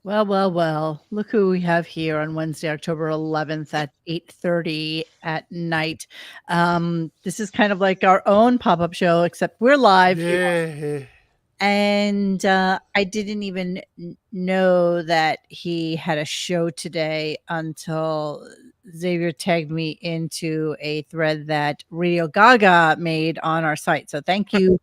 Well, well, well, look who we have here on Wednesday, October 11th at 8:30 at night. This is kind of like our own pop-up show, except we're live here. Yeah. And I didn't even know that he had a show today until Xavier tagged me into a thread that Radio Gaga made on our site. So thank you,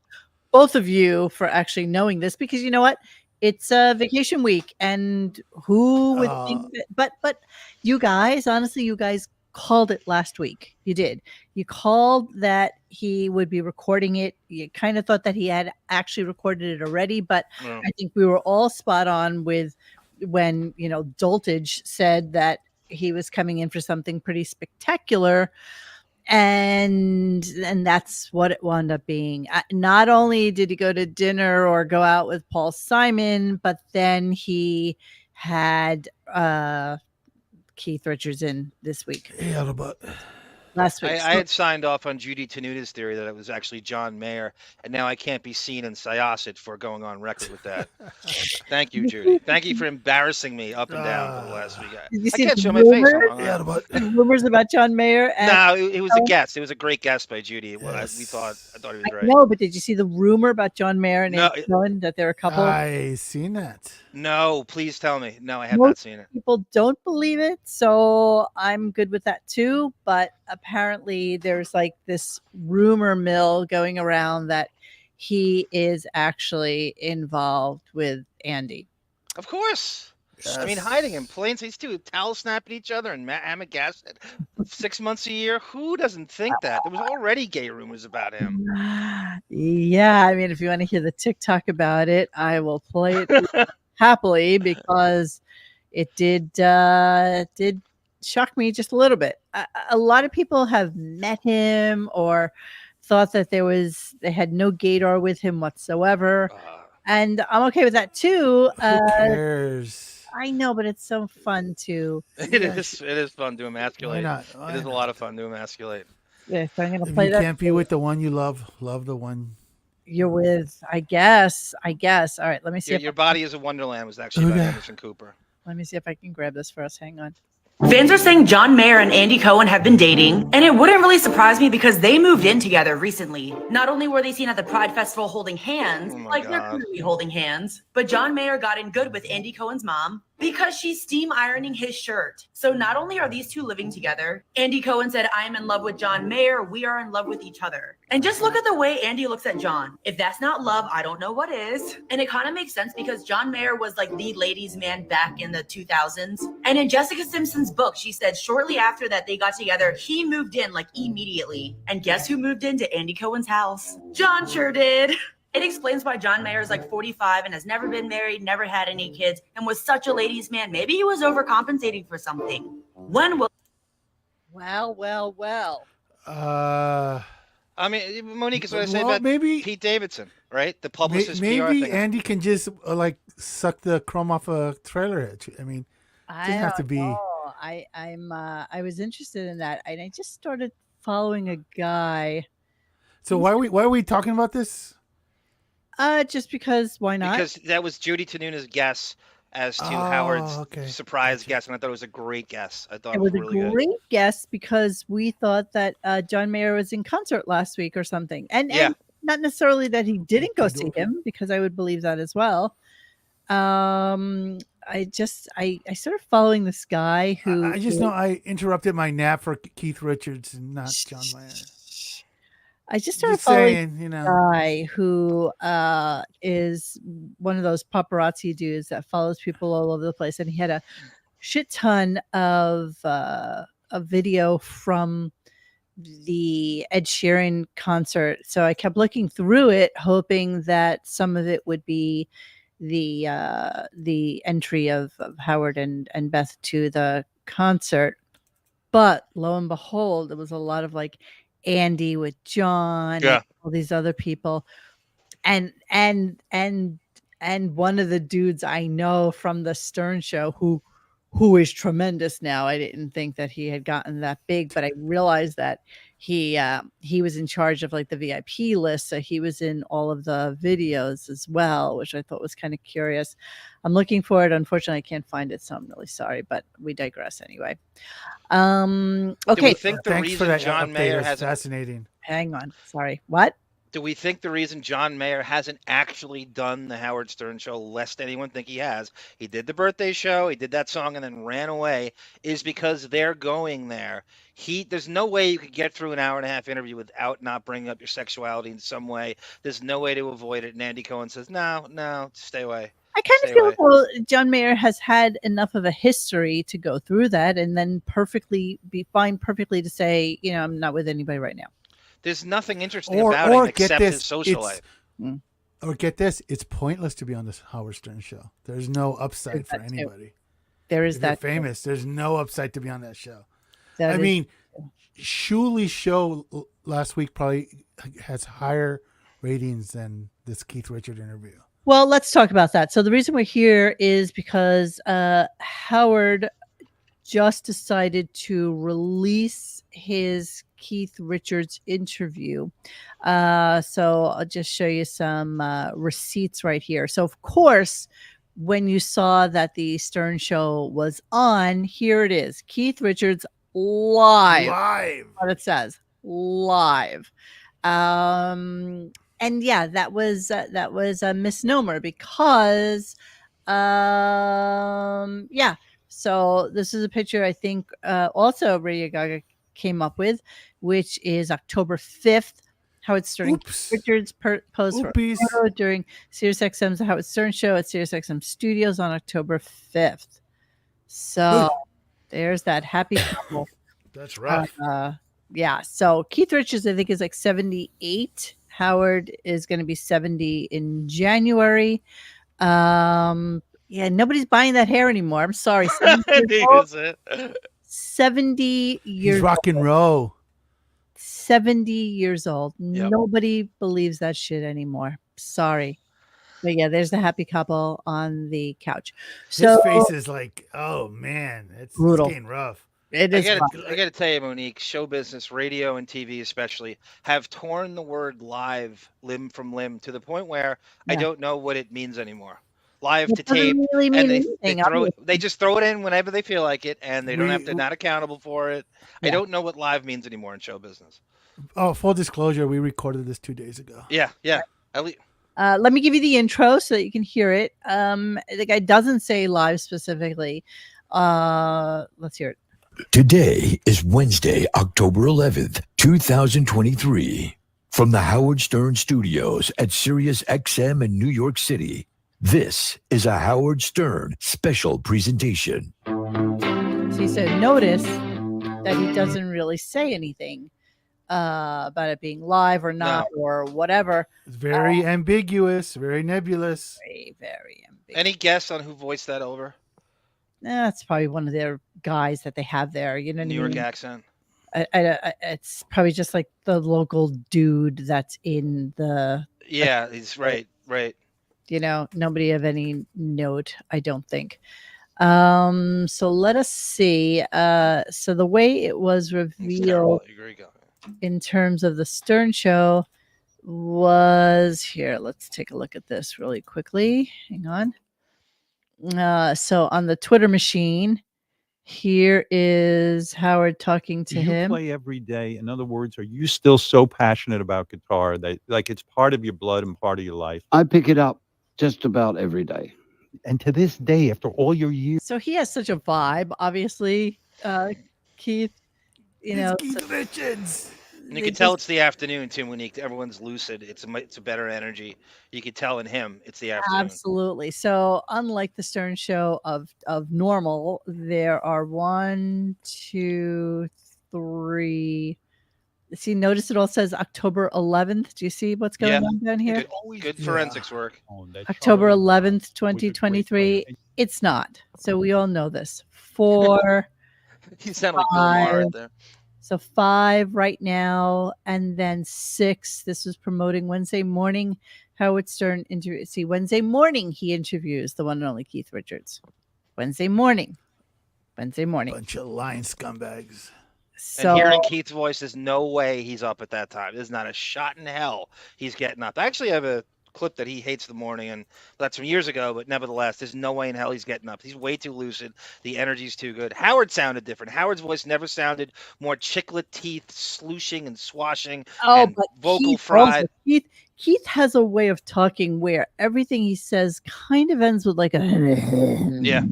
both of you, for actually knowing this, because you know what? It's a vacation week, and who would think that? But you guys, honestly, you guys called it last week. You did. You called that he would be recording it. You kind of thought that he had actually recorded it already, but I think we were all spot on with when Doltage said that he was coming in for something pretty spectacular, and that's what it wound up being. Not only did he go to dinner or go out with Paul Simon, but then he had Keith Richards in this week. Yeah, but Last week. I had signed off on Judy Tenuta's theory that it was actually John Mayer, and now I can't be seen in Syosset for going on record with that. Thank you, Judy. Thank you for embarrassing me up and down for the last week. Did you I see can't the show my face. yeah, but the rumors about John Mayer? No, it was a guess. It was a great guess by Judy. I thought he was right. No, but did you see the rumor about John Mayer and No, Andy Cohen, that they're a couple? I seen that. No, please tell me. No, I have not seen it. People don't believe it, so I'm good with that too. But apparently, there's like this rumor mill going around that he is actually involved with Andy. Of course. Yes. I mean, hiding in plain sight, too. Towel snapping each other and hammock acid 6 months a year. Who doesn't think that? There was already gay rumors about him. Yeah, I mean, if you want to hear the TikTok about it, I will play it happily, because it did shock me just a little bit. A lot of people have met him or thought that they had no gaydar with him whatsoever. And I'm okay with that too. Who cares? I know, but it's so fun too. It is fun to emasculate. Why it is a lot of fun to emasculate. Yeah, so I'm gonna If play you that. Can't be with the one you love the one you're with. I guess. All right, let me see. Your Body is a Wonderland was actually by Anderson Cooper. Let me see if I can grab this for us. Hang on. Fans are saying John Mayer and Andy Cohen have been dating, and it wouldn't really surprise me because they moved in together recently. Not only were they seen at the Pride Festival holding hands, they're clearly holding hands, but John Mayer got in good with Andy Cohen's mom because she's steam ironing his shirt. So not only are these two living together, Andy Cohen said, "I am in love with John Mayer. We are in love with each other." And just look at the way Andy looks at John. If that's not love, I don't know what is. And it kind of makes sense because John Mayer was like the ladies' man back in the 2000s. And in Jessica Simpson's book, she said shortly after that they got together, he moved in like immediately. And guess who moved into Andy Cohen's house? John sure did. It explains why John Mayer is like 45 and has never been married, never had any kids, and was such a ladies' man. Maybe he was overcompensating for something. When will... Well. I mean, Monique, is what I say about Pete Davidson, right? The publicist PR maybe thing. Andy can just suck the chrome off a trailer. I mean, it doesn't have to be. I was interested in that, and I just started following a guy. So why are we talking about this? Just because. Why not? Because that was Judy Tenuna's guess as to Howard's surprise guess, and I thought it was a great guess. I thought it was really a great guess because we thought that John Mayer was in concert last week or something, and not necessarily that he didn't go see him, because I would believe that as well. I started following this guy who I just know I interrupted my nap for Keith Richards and not John Mayer. I just started following a guy who is one of those paparazzi dudes that follows people all over the place, and he had a shit ton of a video from the Ed Sheeran concert. So I kept looking through it, hoping that some of it would be the entry of Howard and Beth to the concert. But lo and behold, it was a lot of like Andy with John and all these other people, and one of the dudes I know from the Stern Show who is tremendous now. I didn't think that he had gotten that big, but I realized that he was in charge of like the VIP list, so he was in all of the videos as well, which I thought was kind of curious. I'm looking for it. Unfortunately, I can't find it, so I'm really sorry, but we digress anyway. Do Okay. we think the Thanks for reason that John update. Mayer It's hasn't fascinating. Hang on. Sorry. What? do we think the reason John Mayer hasn't actually done the Howard Stern show, lest anyone think he has, he did the birthday show, he did that song and then ran away, is because they're going there. There's no way you could get through an hour and a half interview without not bringing up your sexuality in some way. There's no way to avoid it. And Andy Cohen says, no, stay away. I kind Stay of feel away. though John Mayer has had enough of a history to go through that and then be fine perfectly to say, I'm not with anybody right now. There's nothing interesting about him except his social life. Or get this, it's pointless to be on this Howard Stern show. There's no upside for anybody. There is if that you're famous. There's no upside to be on that show. That I mean, Shuli's show last week probably has higher ratings than this Keith Richard interview. Well, let's talk about that. So the reason we're here is because Howard just decided to release his Keith Richards interview. So I'll just show you some receipts right here. So of course, when you saw that the Stern show was on, here it is. Keith Richards live. What it says, live. And yeah, that was a misnomer because yeah. So this is a picture I think also RadioGunk came up with, which is October 5th. Howard Stern Richards posed for a photo during SiriusXM's The Howard Stern Show at SiriusXM Studios on October 5th. So there's that happy couple. That's rough. Yeah. So Keith Richards, I think, is like 78. Howard is going to be 70 in January. Yeah, nobody's buying that hair anymore. I'm sorry. 70 years He's rock and roll. 70 years old. Yep. Nobody believes that shit anymore. Sorry. But yeah, there's the happy couple on the couch. So his face is like, oh man, it's brutal. Getting rough. It is. I gotta tell you, Monique, show business, radio and TV especially, have torn the word live limb from limb to the point where I don't know what it means anymore. Live to tape, really and they just throw it in whenever they feel like it, and they don't have to, not accountable for it. Yeah. I don't know what live means anymore in show business. Oh, full disclosure, we recorded this 2 days ago. Yeah. At least. Let me give you the intro so that you can hear it. The guy doesn't say live specifically. Let's hear it. Today is Wednesday, October 11th, 2023. From the Howard Stern Studios at SiriusXM in New York City, this is a Howard Stern special presentation. So notice that he doesn't really say anything about it being live or not or whatever. It's very ambiguous, very nebulous. Very, very ambiguous. Any guess on who voiced that over? That's probably one of their guys that they have there. You know, New York accent. It's probably just like the local dude that's in the. Yeah, he's right. You know, nobody of any note, I don't think. So let us see. So the way it was revealed in terms of the Stern show was here. Let's take a look at this really quickly. Hang on. So on the Twitter machine, here is Howard talking to him. You play every day. In other words, are you still so passionate about guitar that like it's part of your blood and part of your life? I pick it up just about every day. And to this day, after all your years. So he has such a vibe, obviously, Keith. You know, Keith Richards. And you can tell it's the afternoon too, Monique. Everyone's lucid. It's a better energy. You can tell in him it's the afternoon. Absolutely. So unlike the Stern show of normal, there are 1, 2, 3. See, notice it all says October 11th. Do you see what's going on down here? Good forensics work. October 11th, 2023. It's not. So we all know this. 4. You sound like Bill Maher right there. So 5 right now, and then 6. This was promoting Wednesday morning. Howard Stern interview. See, Wednesday morning he interviews the one and only Keith Richards. Wednesday morning. Bunch of lying scumbags. And So hearing Keith's voice, there's no way he's up at that time. There's not a shot in hell he's getting up. I actually have a clip that he hates the morning, and that's from years ago, but nevertheless, there's no way in hell he's getting up. He's way too lucid. The energy's too good. Howard sounded different. Howard's voice never sounded more chiclet teeth, slooshing and swashing, and but vocal Keith also, fried. Keith has a way of talking where everything he says kind of ends with like a Yeah.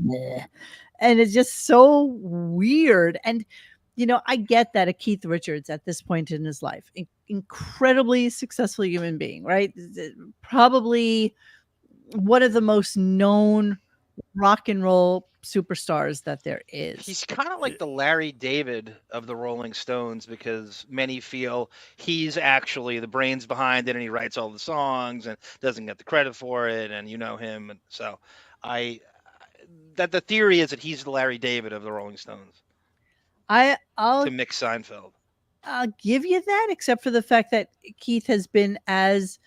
and it's just so weird. And I get that a Keith Richards at this point in his life, incredibly successful human being, right? Probably one of the most known rock and roll superstars that there is. He's kind of like the Larry David of the Rolling Stones, because many feel he's actually the brains behind it, and he writes all the songs and doesn't get the credit for it, and him. And so that the theory is that he's the Larry David of the Rolling Stones. I'll to Mick Seinfeld. I'll give you that, except for the fact that Keith has been as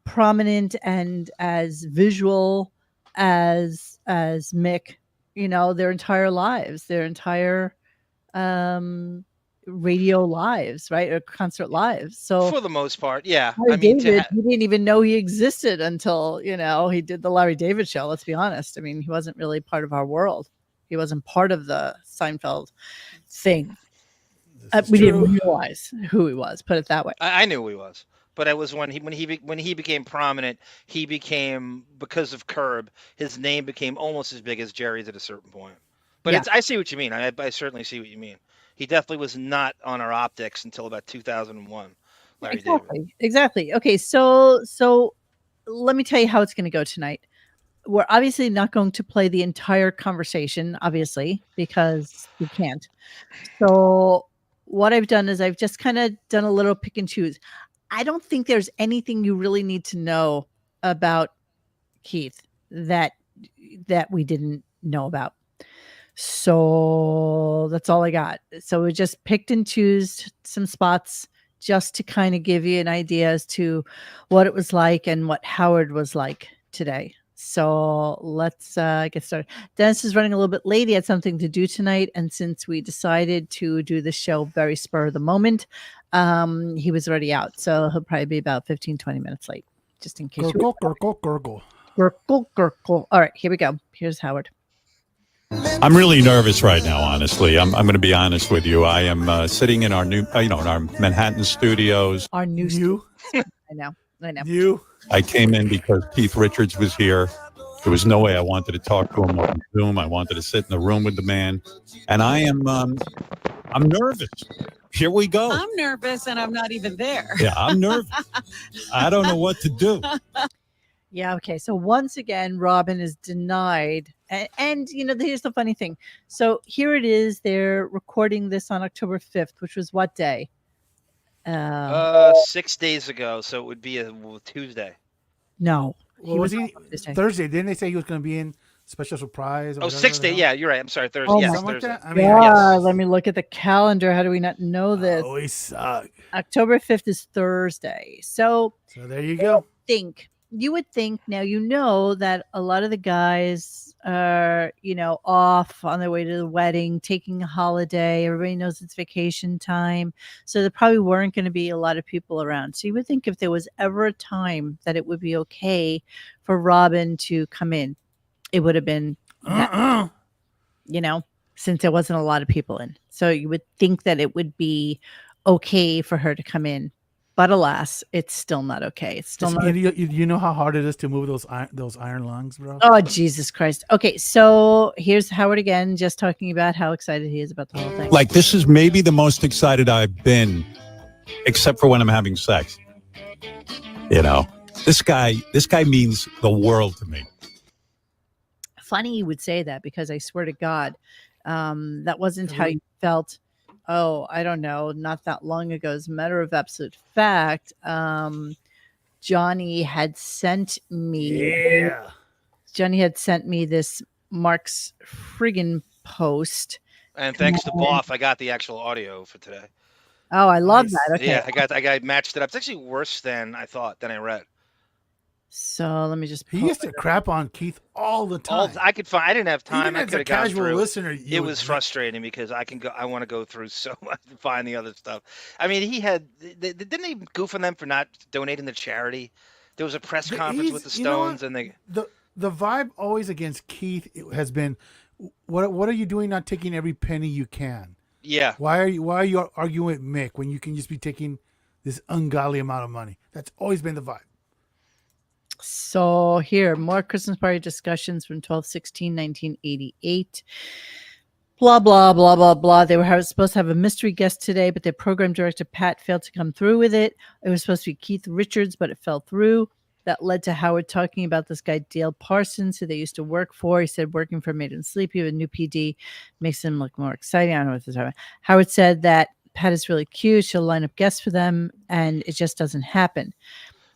prominent and as visual as Mick, their entire lives, their entire radio lives, right, or concert lives. So for the most part, yeah. Larry David, he didn't even know he existed until he did the Larry David show. Let's be honest. I mean, he wasn't really part of our world. He wasn't part of the Seinfeld thing. We didn't realize who he was. Put it that way. I knew who he was, but it was when he became prominent. He became, because of Curb, his name became almost as big as Jerry's at a certain point. But I see what you mean. I certainly see what you mean. He definitely was not on our optics until about 2001. Larry David. Exactly. Okay, so let me tell you how it's going to go tonight. We're obviously not going to play the entire conversation, obviously, because we can't. So what I've done is I've just kind of done a little pick and choose. I don't think there's anything you really need to know about Keith that we didn't know about. So that's all I got. So we just picked and chose some spots just to kind of give you an idea as to what it was like and what Howard was like today. So let's get started. Dennis is running a little bit late. He had something to do tonight. And since we decided to do the show very spur of the moment, he was already out. So he'll probably be about 15, 20 minutes late, just in case. Gurgle. All right, here we go. Here's Howard. I'm really nervous right now, honestly. I'm going to be honest with you. I am sitting in our new, in our Manhattan studios. Our new I know. I came in because Keith Richards was here. There was no way I wanted to talk to him on Zoom. I wanted to sit in the room with the man. And I'm nervous. Here we go. I'm nervous and I'm not even there. Yeah, I'm nervous. I don't know what to do. Yeah, okay. So once again, Robin is denied. And here's the funny thing. So here it is. They're recording this on October 5th, which was what day? 6 days ago, so it would be a Tuesday. No. Was he Thursday? Didn't they say he was going to be in special surprise? Or 6 days. Yeah, you're right. I'm sorry. Thursday. Oh, yes, something Thursday. like that? I mean, yes. Let me look at the calendar. How do we not know this? Oh, we suck. October 5th is Thursday. So there you go. You would think now that a lot of the guys are, off on their way to the wedding, taking a holiday. Everybody knows it's vacation time. So there probably weren't going to be a lot of people around. So you would think if there was ever a time that it would be okay for Robin to come in, it would have been, since there wasn't a lot of people in. So you would think that it would be okay for her to come in. But alas, it's still not okay. It's still not. You know how hard it is to move those iron lungs, bro? Oh, Jesus Christ. Okay, so here's Howard again, just talking about how excited he is about the whole thing. Like, this is maybe the most excited I've been, except for when I'm having sex. This guy means the world to me. Funny you would say that, because I swear to God, that wasn't how you felt. Oh, I don't know, not that long ago. As a matter of absolute fact, Johnny had sent me. Yeah. Johnny had sent me this Mark's friggin' post. And thanks to Boff, I got the actual audio for today. Oh, I love that. Okay. Yeah, I got matched it up. It's actually worse than I thought, than I read. So let me just. He used to crap on Keith all the time. I didn't have time. Even I as could a have gone casual through. listener, It was frustrating because I want to go through so much to find the other stuff. I mean, didn't he goof on them for not donating to charity? There was a press conference with the Stones, and the vibe always against Keith has been, what are you doing? Not taking every penny you can. Yeah. Why are you arguing with Mick when you can just be taking this ungodly amount of money? That's always been the vibe. So here, more Christmas party discussions from 12/16/1988. Blah, blah, blah, blah, blah. They were supposed to have a mystery guest today, but their program director, Pat, failed to come through with it. It was supposed to be Keith Richards, but it fell through. That led to Howard talking about this guy, Dale Parsons, who they used to work for. He said working for made him sleepy with a new PD makes him look more exciting. I don't know what this is. Howard said that Pat is really cute. She'll line up guests for them, and it just doesn't happen.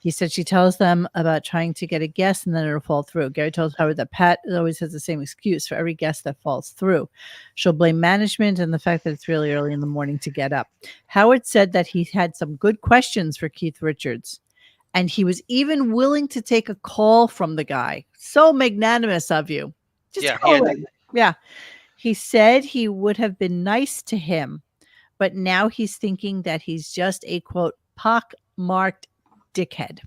He said she tells them about trying to get a guest and then it'll fall through. Gary tells Howard that Pat always has the same excuse for every guest that falls through. She'll blame management and the fact that it's really early in the morning to get up. Howard said that he had some good questions for Keith Richards, and he was even willing to take a call from the guy. So magnanimous of you. Yeah. He said he would have been nice to him, but now he's thinking that he's just a, quote, pock-marked dickhead.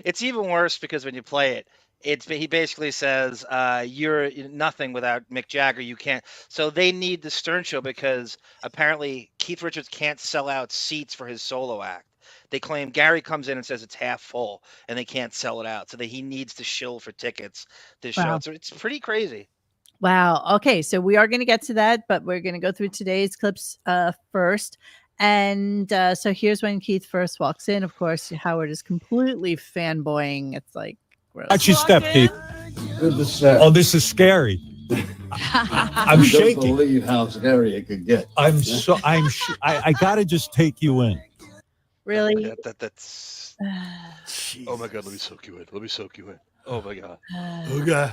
It's even worse because when you play it, he basically says, you're nothing without Mick Jagger. You can't. So they need the Stern Show because apparently Keith Richards can't sell out seats for his solo act. They claim Gary comes in and says it's half full and they can't sell it out. So that he needs to shill for tickets to show. So it's pretty crazy. Wow. Okay. So we are going to get to that, but we're going to go through today's clips first. And so here's when Keith first walks in. Of course, Howard is completely fanboying. It's like, watch your step, Keith. Oh, this is scary. I'm shaking. Don't believe how scary it could get. I gotta just take you in. Really? That's. Oh my God! Let me soak you in. Oh my God. Oh God.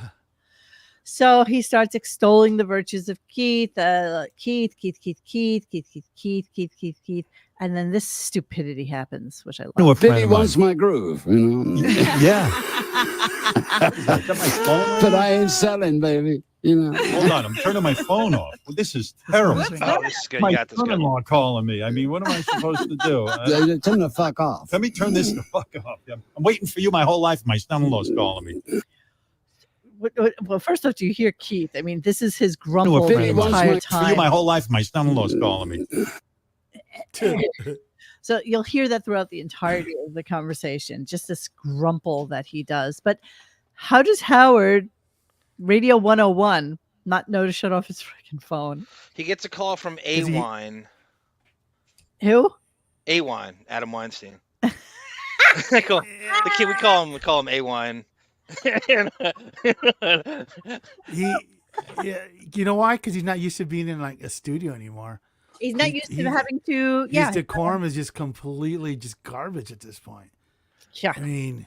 So he starts extolling the virtues of Keith, Keith, and then this stupidity happens, which I love. Billy wants my groove, you know. Yeah. But I ain't selling, baby. You know. Hold on, I'm turning my phone off. Well, this is terrible. Oh, this is good. My You got this good. son-in-law calling me. I mean, what am I supposed to do? Tell him to fuck off. Let me turn this the fuck off. I'm waiting for you my whole life. My son-in-law's calling me. Well, first off, do you hear Keith? I mean, this is his grumble the entire time. For you my whole life. My son-in-law's calling me. So you'll hear that throughout the entirety of the conversation, just this grumble that he does. But how does Howard, Radio 101, not know to shut off his freaking phone? He gets a call from A-Wine. Who? A-Wine, Adam Weinstein. We call him A-Wine. You know why? Because he's not used to being in like a studio anymore. He's not used to having to. His decorum is just completely just garbage at this point. Yeah, I mean,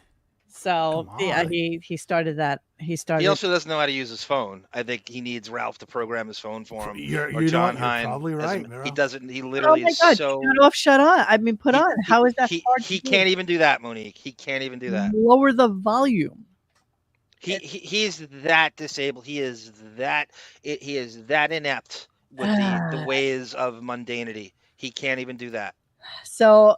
so yeah, he started that. He also doesn't know how to use his phone. I think he needs Ralph to program his phone for him. You're John Hine. Probably right. He doesn't. He literally is so. Shut off, shut on. I mean, put on. How is that hard? He can't even do that, Monique. He can't even do that. Lower the volume. He's that disabled. He is that inept with the ways of mundanity. He can't even do that. So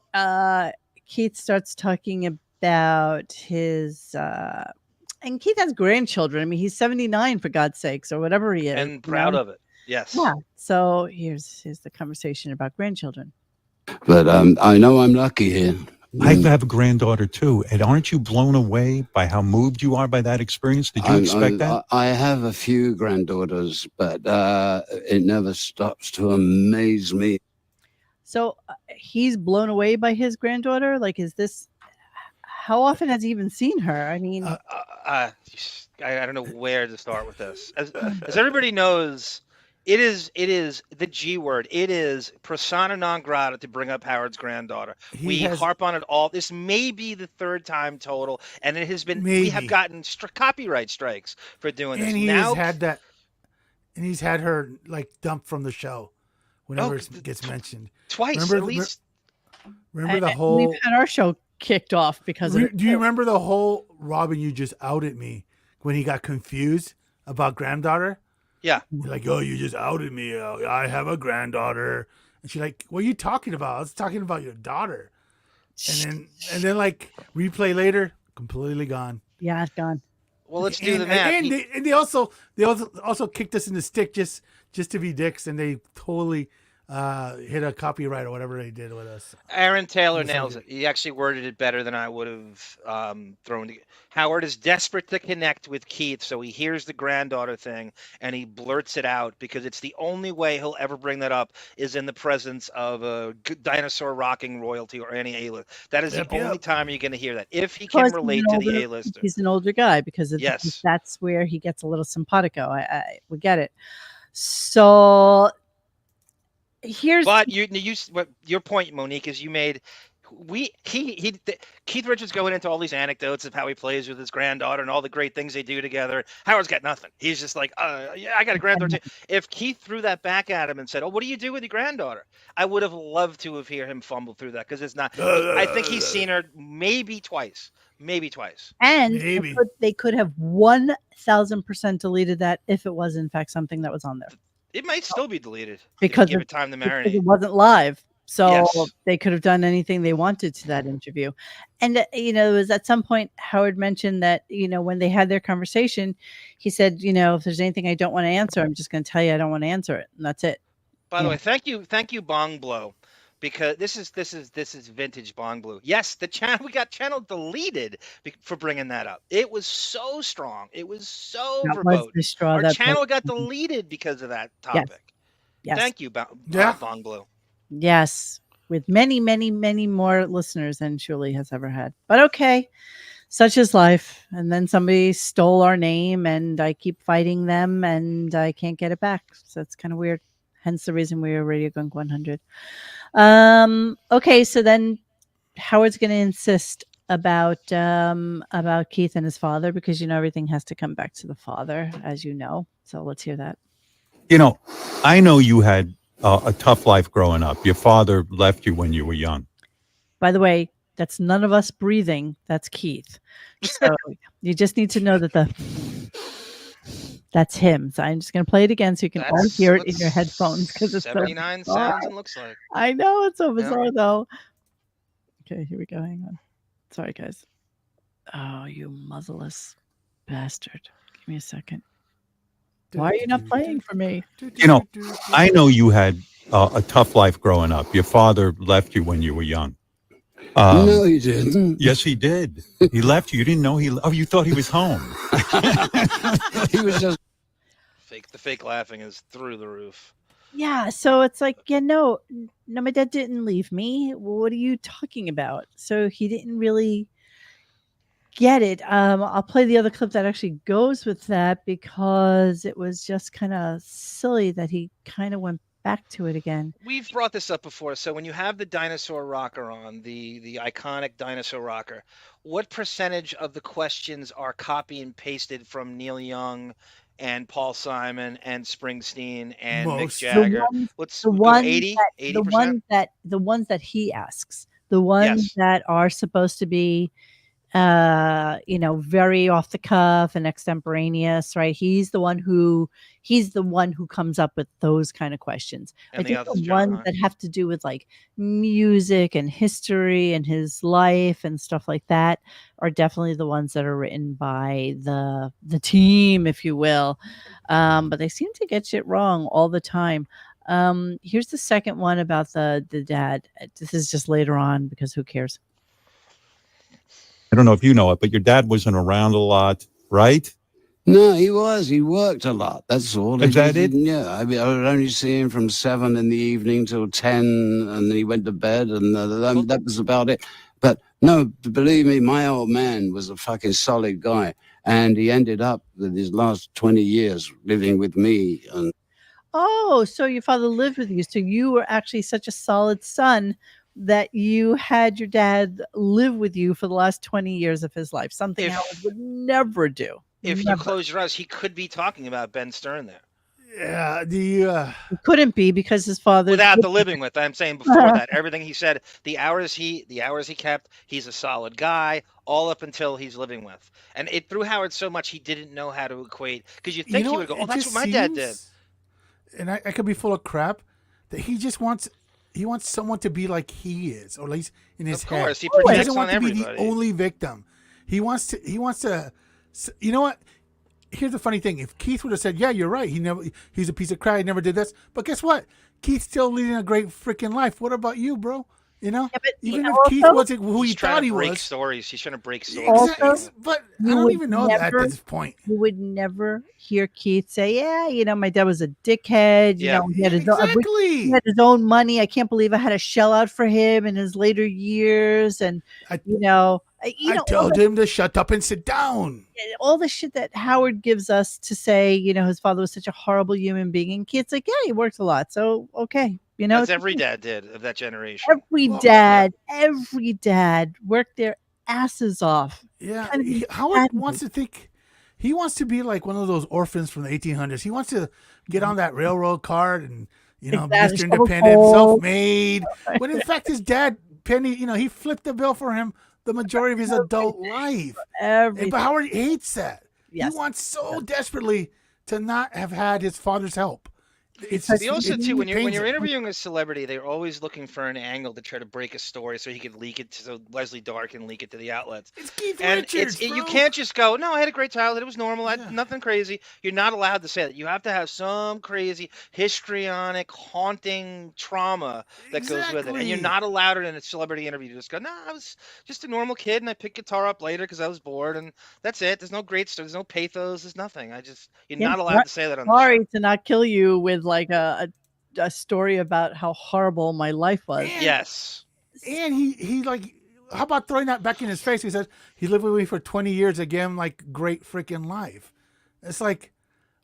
Keith starts talking about his and Keith has grandchildren. I mean, he's 79 for God's sakes, or whatever he is. And proud of it. Yes. Yeah. So here's the conversation about grandchildren. But I know I'm lucky here. I have a granddaughter too, and aren't you blown away by how moved you are by that experience? Did you expect that? I have a few granddaughters, but it never stops to amaze me. So he's blown away by his granddaughter. Like, is this? How often has he even seen her? I mean, I don't know where to start with this. As everybody knows, it is the G word. It is persona non grata to bring up Howard's granddaughter. We harp on it all. This may be the third time total, and it has been. We have gotten copyright strikes for doing this. And he's had her like dumped from the show whenever it gets mentioned twice at least. Remember the whole. We've had our show kicked off because of it. Do you remember the whole Robin? You just outed me when he got confused about granddaughter. Yeah. You're like, oh, you just outed me. I have a granddaughter. And she's like, what are you talking about? I was talking about your daughter. And then like replay later, completely gone. Yeah, it's gone. Well, let's do the math. And they also kicked us in the stick just to be dicks, and they totally hit a copyright or whatever they did with us. Aaron Taylor nails it. He actually worded it better than I would have thrown. Howard is desperate to connect with Keith, so he hears the granddaughter thing and he blurts it out because it's the only way he'll ever bring that up is in the presence of a dinosaur rocking royalty or any A-list. That is the only time you're going to hear that. If he can relate to the A-lister. He's an older guy because that's where he gets a little simpatico. We get it. So but your point, Monique, is you made Keith Richards going into all these anecdotes of how he plays with his granddaughter and all the great things they do together. Howard's got nothing. He's just like, yeah, I got a granddaughter too. If Keith threw that back at him and said, oh, what do you do with your granddaughter? I would have loved to have heard him fumble through that because it's not. I think he's seen her maybe twice. And they could have 1,000% deleted that if it was in fact something that was on there. It might still be deleted because give it time to marinate. It wasn't live. So they could have done anything they wanted to that interview. And, it was at some point Howard mentioned that, when they had their conversation, he said, if there's anything I don't want to answer, I'm just going to tell you I don't want to answer it. And that's it. By the way, thank you, Bong Blow, because this is vintage Bong Blue. Yes, we got channel deleted for bringing that up. It was so strong. It was so verboten. Our channel got deleted because of that topic. Yes. Thank you, Bong Blue. Yes, with many, many, many more listeners than Julie has ever had. But okay, such is life. And then somebody stole our name and I keep fighting them and I can't get it back. So it's kind of weird. Hence the reason we were RadioGunk 100. Okay, so then Howard's going to insist about Keith and his father because, everything has to come back to the father, as you know. So let's hear that. I know you had a tough life growing up. Your father left you when you were young. By the way, that's none of us breathing. That's Keith. So you just need to know that that's him. So I'm just going to play it again so you can all hear it in your headphones because it's 79 sounds and looks like. I know it's so bizarre though. Okay, here we go. Hang on. Sorry, guys. Oh, you muzzleless bastard! Give me a second. Why are you not playing for me? I know you had a tough life growing up. Your father left you when you were young. No, he didn't. Yes, he did. He left you. You didn't know you thought he was home. He was just the fake laughing is through the roof. Yeah, so it's like, no, my dad didn't leave me. What are you talking about? So he didn't really get it. I'll play the other clip that actually goes with that because it was just kind of silly that he kind of went back to it again. We've brought this up before. So when you have the dinosaur rocker on, the iconic dinosaur rocker, what percentage of the questions are copy and pasted from Neil Young and Paul Simon and Springsteen and Mick Jagger? What's the one 80%? The ones that he asks, the ones that are supposed to be very off the cuff and extemporaneous, right? He's the one who comes up with those kind of questions. And I think the ones that have to do with like music and history and his life and stuff like that are definitely the ones that are written by the team, if you will. But they seem to get shit wrong all the time. Here's the second one about the dad. This is just later on because who cares? I don't know if you know it, but your dad wasn't around a lot, right? No, he was. He worked a lot. That's all. Is that it? Yeah. I mean, I would only see him from 7 in the evening till 10, and then he went to bed, and that was about it. But no, believe me, my old man was a fucking solid guy, and he ended up with his last 20 years living with me. And oh, so your father lived with you. So you were actually such a solid son that you had your dad live with you for the last 20 years of his life, something Howard would never do. If you close your eyes, he could be talking about Ben Stern there. Yeah, It couldn't be because his father without the living with. I'm saying before that, everything he said, the hours he kept, he's a solid guy, all up until he's living with. And it threw Howard so much he didn't know how to equate, because you'd think he would go, oh, it that's just what my dad did. seems, and I could be full of crap, that he just wants someone to be like he is, or at least in his Of head. course, he He projects doesn't want on to be the everybody. only victim. He wants to. You know what? Here's the funny thing: if Keith would have said, "Yeah, you're right. He's a piece of crap. He never did this." But guess what? Keith's still leading a great freaking life. What about you, bro? You know, Yeah, but even he if also- Keith wasn't who He's he trying thought to he break was. stories. He's trying to break stories. Also, But I you don't would even know that never- at this point. You would never hear Keith say, "Yeah, my dad was a dickhead. Yeah. He had his own, Exactly. he had his own money. I can't believe I had to shell out for him in his later years." And I all told him to shut up and sit down. all the shit that Howard gives us to say, his father was such a horrible human being, and Keith's like, "Yeah, he worked a lot, so okay." As it's every okay. dad did of that generation. Every dad worked their asses off. Yeah, Kind of Howard saddened. wants to think. He wants to be like one of those orphans from the 1800s. He wants to get on that railroad cart and Exactly. Mr. Shovel Independent, coal. self-made. When in fact his dad Penny, he flipped the bill for him the majority of his adult life. Everything. But Howard hates that. Yes. He wants so desperately to not have had his father's help. It's But also it too, when you're pains him. interviewing a celebrity, they're always looking for an angle to try to break a story so he could leak it, so Leslie Darr can leak it to the outlets. It's Keith And Richards, you bro. can't just go, no, I had a great childhood, it was normal, Yeah. nothing crazy. You're not allowed to say that. You have to have some crazy histrionic, haunting trauma that goes with it. And you're Exactly. not allowed in a celebrity interview to just go, no, I was just a normal kid and I picked guitar up later because I was bored, and that's it. There's no great story, there's no pathos, there's nothing. You're Yeah, not allowed to say that on the show. Sorry to not kill you with like a story about how horrible my life was. Yes. And he like, how about throwing that back in his face? He says he lived with me for 20 years again, like great freaking life. It's like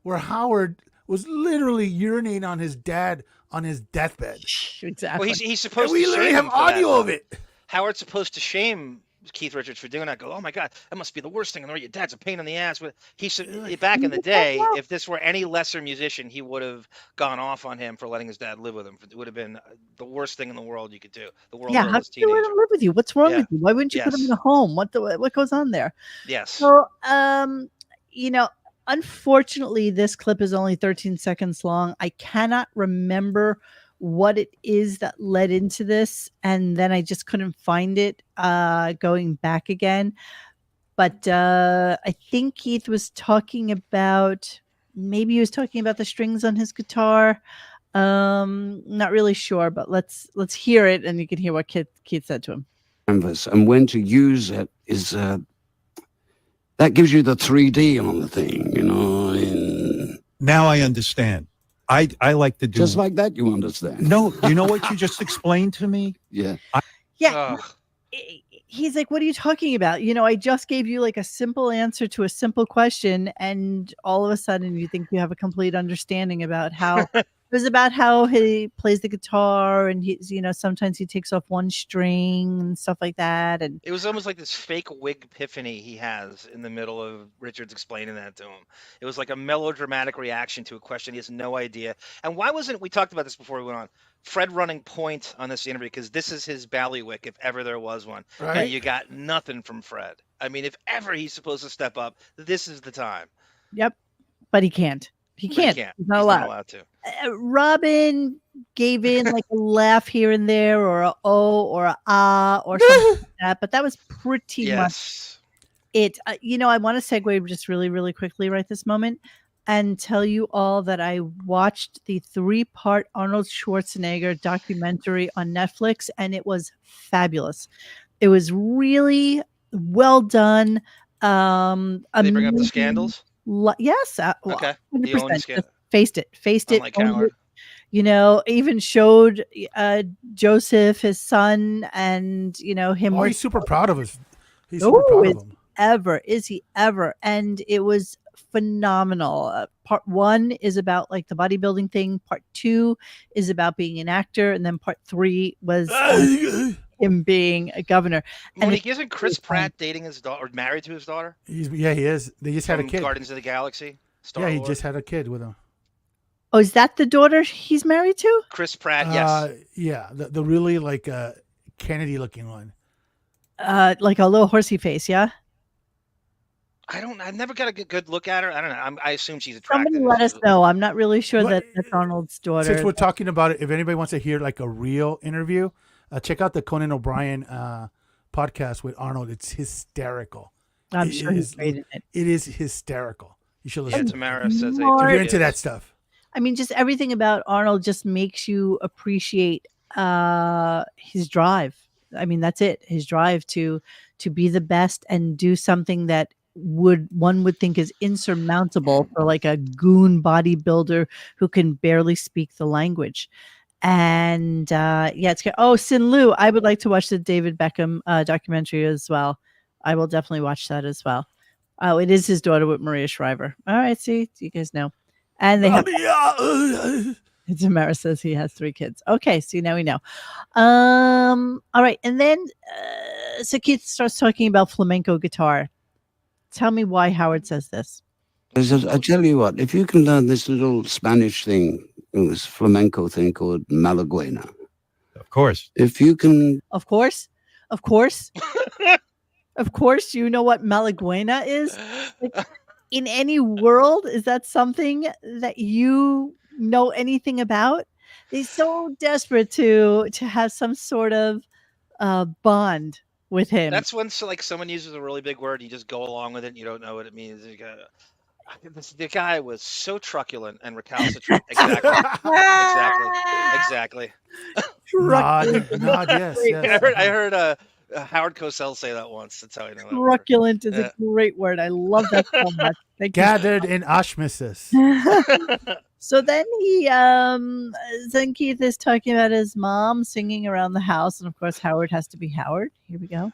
where Howard was literally urinating on his dad on his deathbed. Exactly. Well, he's And supposed we to literally shame have him for that, audio though. of it. Howard's supposed to shame Keith Richards for doing that. Go, oh my God, that must be the worst thing in the world. Your dad's a pain in the ass. But he should, back in the day, if this were any lesser musician, he would have gone off on him for letting his dad live with him. It would have been the worst thing in the world you could do. The world Yeah, how oldest could you let teenager. him live with you? What's wrong Yeah. with you? Why wouldn't you put him in Yes. a home? What goes on there? Yes. So, unfortunately, this clip is only 13 seconds long. I cannot remember what it is that led into this, and then I just couldn't find it going back again. But I think Keith was talking about, maybe he was talking about the strings on his guitar. Not really sure, but let's hear it, and you can hear what Keith said to him. Canvas, and when to use it is that gives you the 3D on the thing, Now I understand. I like to do just like that. You understand? No, you know what you just explained to me? Yeah. Yeah. He's like, what are you talking about? I just gave you like a simple answer to a simple question, and all of a sudden you think you have a complete understanding about how it was about how he plays the guitar, and he's, sometimes he takes off one string and stuff like that. And It was almost like this fake wig epiphany he has in the middle of Richards explaining that to him. It was like a melodramatic reaction to a question he has no idea. And why wasn't, we talked about this before we went on, Fred running point on this interview, because this is his ballywick if ever there was one. Right. And you got nothing from Fred. I mean, if ever he's supposed to step up, this is the time. Yep, but he can't. He But can't. He's not allowed. to. Robin gave in like a laugh here and there, or a oh, or a ah, or something like that. But that was pretty much Yes. it. I want to segue just really, really quickly right this moment and tell you all that I watched the 3-part Arnold Schwarzenegger documentary on Netflix, and it was fabulous. It was really well done. Did they bring up the amazing. scandals? Yes. Okay. 100%. He owned the scandal. Just faced it. Unlike owned Howard. it. Even showed Joseph, his son, and him. Oh, he's super proud of us. He's Oh, super proud of it's him. Is he ever? And it was phenomenal. Part 1 is about like the bodybuilding thing. Part 2 is about being an actor, and then part 3 was him being a governor. And Monique, isn't Chris Pratt dating his daughter, or married to his daughter? Yeah, he is. They just had a From kid. Guardians of the Galaxy. Star Yeah, he Lord? just had a kid with him. Oh, is that the daughter he's married to? Chris Pratt, yes. Yeah, the really like Kennedy looking one. Like a little horsey face, yeah? I've never got a good look at her. I don't know. I assume she's attractive. Somebody let us know. I'm not really sure But, that's Arnold's daughter. Since we're talking about it, if anybody wants to hear like a real interview, check out the Conan O'Brien podcast with Arnold. It's hysterical. I'm sure he's great in it. It is hysterical. You should Yeah, listen. Tamara says if you're into that stuff. I mean, just everything about Arnold just makes you appreciate his drive. I mean, that's it. His drive to be the best and do something that one would think is insurmountable for like a goon bodybuilder who can barely speak the language. And yeah, it's good. Oh, Sin Lu, I would like to watch the David Beckham documentary as well. I will definitely watch that as well. Oh, it is his daughter with Maria Shriver. All right, see, you guys know. And they have Tamara says he has 3 kids. Okay, see, now we know. All right, and then so Keith starts talking about flamenco guitar. Tell me why Howard says this. I tell you what, if you can learn this little Spanish thing, this flamenco thing called Malaguena. Of course. If you can. Of course. Of course. Of course, you know what Malaguena is? Like, in any world, is that something that you know anything about? They're so desperate to have some sort of bond with him. That's when someone uses a really big word, you just go along with it and you don't know what it means. The guy was so truculent and recalcitrant. Exactly. Nod, yes. I heard Howard Cosell say that once. That's how I know that. Truculent is a great word. I love that so much. Gathered in osmosis. So then then Keith is talking about his mom singing around the house, and of course Howard has to be Howard. Here we go.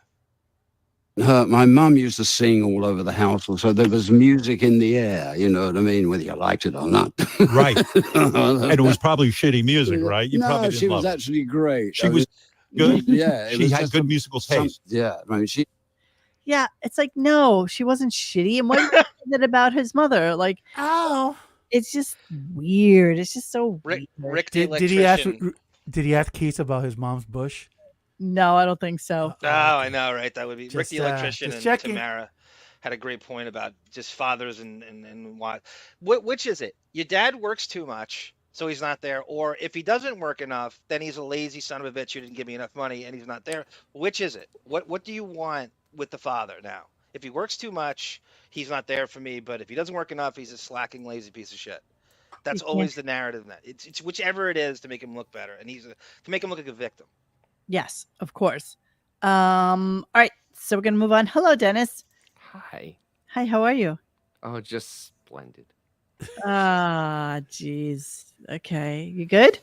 My mum used to sing all over the house, so there was music in the air, you know what I mean, whether you liked it or not. Right. And it was probably shitty music, right? No, she was actually great. She was good. Yeah. She had good musical taste. Yeah. I mean, Yeah, it's like, no, she wasn't shitty. And what is it about his mother? Like, oh, it's just weird. It's just so weird. Rick the did he ask Keith about his mom's bush? No, I don't think so. Oh, I know, right? That would be Rick Just, the electrician and checking. Tamara had a great point about just fathers and what. Which is it? Your dad works too much, so he's not there. Or if he doesn't work enough, then he's a lazy son of a bitch who didn't give me enough money and he's not there. Which is it? What do you want with the father now? If he works too much, he's not there for me. But if he doesn't work enough, he's a slacking, lazy piece of shit. That's always the narrative in that. It's whichever it is to make him look better, and to make him look like a victim. Yes, of course. All right, so we're gonna move on. Hello, Dennis. Hi. Hi, how are you? Oh, just splendid. Ah, jeez. Okay, you good?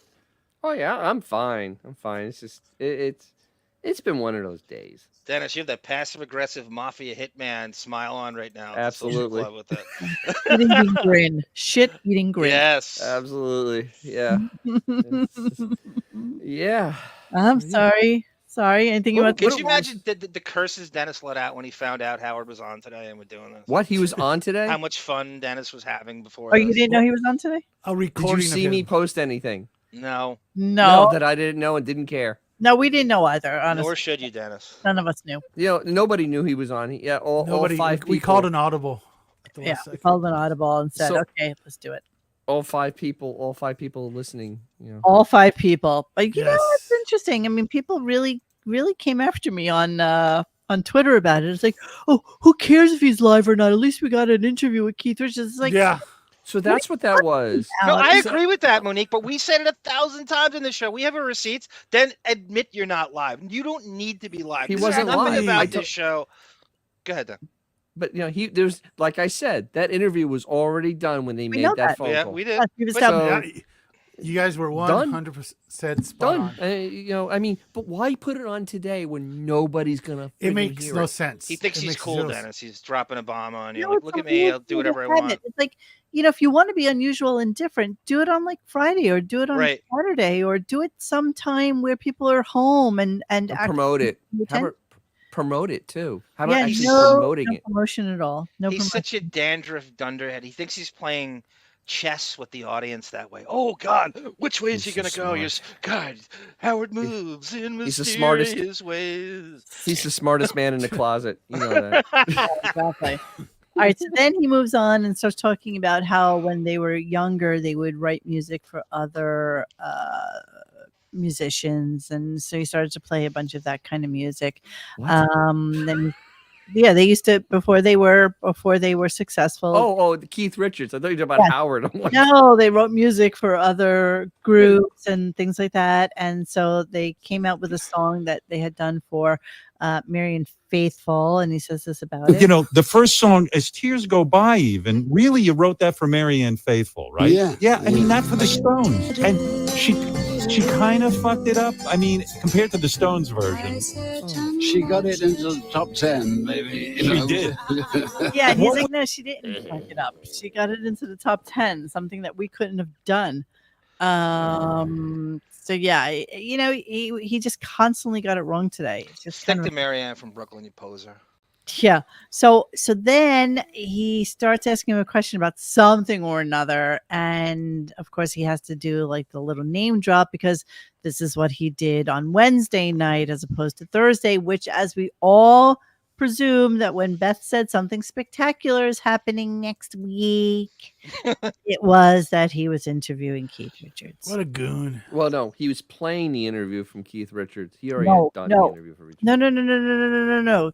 Oh yeah, I'm fine. It's just it's been one of those days. Dennis, you have that passive-aggressive mafia hitman smile on right now. Absolutely. With that. Shit-eating grin. Shit-eating grin. Yes. Absolutely. Yeah. Yeah. I'm sorry. Sorry. Anything you want to Could you imagine the curses Dennis let out when he found out Howard was on today and we're doing this? What, he was on today? How much fun Dennis was having before. Oh, you didn't know he was on today? A Did recording. you see me post anything? No. No. That I didn't know and didn't care. No, we didn't know either, honestly. Nor should you, Dennis. None of us knew. You know, nobody knew he was on. Yeah, all 5 people. We called an audible. Yeah, we called an audible and said, okay, let's do it. All 5 people listening. You know. All 5 people. But you know, it's interesting. I mean, people really came after me on Twitter about it. It's like, oh, who cares if he's live or not? At least we got an interview with Keith Richards. It's like, yeah. So that's what that was. No, I agree with that, Monique, but we said it 1,000 times in the show. We have our receipts. Then admit you're not live. You don't need to be live. He wasn't live. Nothing about this show. Go ahead, then. But you know, there's like I said, that interview was already done when they made that phone call. Yeah, we did. You guys were 100% spot on. You know, I mean, but why put it on today when nobody's gonna? It makes no sense. He thinks he's cool, Dennis. He's dropping a bomb on you. No, Like, look at me. I'll do whatever I want. It's like, you know, if you want to be unusual and different, do it on like Friday or do it on Saturday or do it sometime where people are home and promote it. Promote it too. How about actually no promoting it? Promotion at all. No. He's promotion. such a dandruff dunderhead. He thinks he's playing chess with the audience that way. Oh God, which way is he gonna go? You're God, Howard moves in He's the smartest. mysterious ways. He's the smartest man in the closet. You know that. Exactly. All right, so then he moves on and starts talking about how when they were younger, they would write music for other musicians, and so he started to play a bunch of that kind of music. Then they used to before they were successful. Oh, Keith Richards. I thought you were about Howard. I'm like, no, they wrote music for other groups and things like that, and so they came out with a song that they had done for Marianne Faithfull, and he says this about it. You know, the first song, As Tears Go By, even, really you wrote that for Marianne Faithfull, right? Yeah. I mean, not for the Stones. And she kind of fucked it up. I mean, compared to the Stones version. She got it into the top 10, maybe. She did. Yeah, and he's like, no, she didn't fuck it up. She got it into the top 10, something that we couldn't have done. So yeah, you know, he just constantly got it wrong today. It's just Stick to Marianne from Brooklyn, you poser. Yeah. So then he starts asking him a question about something or another, and of course he has to do like the little name drop because this is what he did on Wednesday night as opposed to Thursday, which, as we all presume, that when Beth said something spectacular is happening next week, it was that he was interviewing Keith Richards. What a goon. Well, no, he was playing the interview from Keith Richards. He already had done the interview for Richards. No.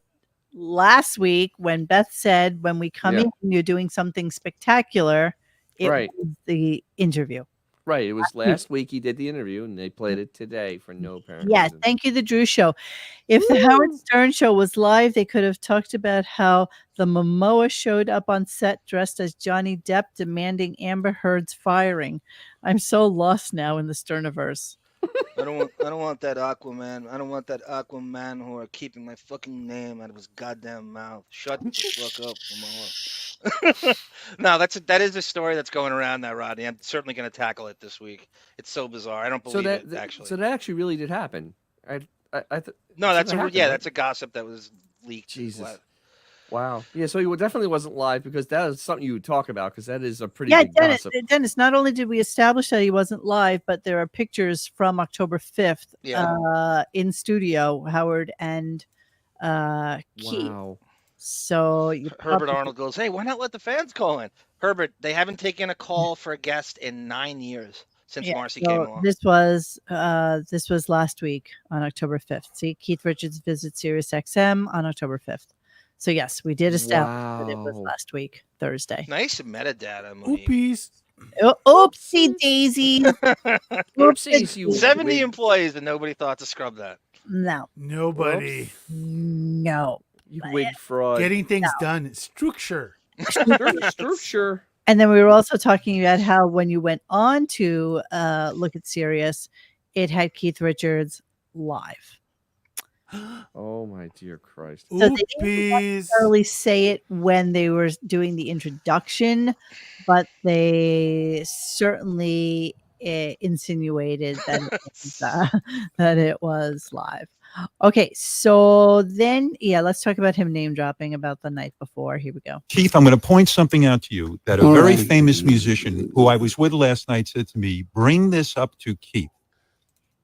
Last week, when Beth said, when we come in, you're doing something spectacular, it was the interview. Right. It was last week he did the interview, and they played it today for no apparent Yes, reason. thank you, The Drew Show. If the Howard Stern Show was live, they could have talked about how the Momoa showed up on set dressed as Johnny Depp demanding Amber Heard's firing. I'm so lost now in the Sterniverse. I don't want that Aquaman. I don't want that Aquaman who are keeping my fucking name out of his goddamn mouth. Shut the fuck up, Momoa. No, that is a story that's going around now, Rodney. I'm certainly going to tackle it this week. It's so bizarre. I don't believe it, actually. So that actually really did happen. No, that's a gossip that was leaked. Jesus. Wow. Yeah, so he definitely wasn't live because that is something you would talk about because that is a pretty big gossip. Dennis, not only did we establish that he wasn't live, but there are pictures from October 5th in studio, Howard and Keith. Wow. So Herbert Arnold goes, hey, why not let the fans call in? Herbert, they haven't taken a call for a guest in 9 years since Marcy came along. This was last week on October 5th. See, Keith Richards visits Sirius XM on October 5th. So yes, we did establish that it was last week, Thursday. Nice metadata. Oopies. Oopsie daisies. Oopsies. 70 employees and nobody thought to scrub that. No. Nobody. No. You wig fraud. Getting things done. Structure. Structure. And then we were also talking about how when you went on to look at Sirius, it had Keith Richards live. Oh my dear Christ. So they didn't necessarily say it when they were doing the introduction, but they certainly insinuated that it was live. Okay, so then, let's talk about him name dropping about the night before. Here we go. Keith, I'm going to point something out to you that a very famous musician who I was with last night said to me, bring this up to Keith.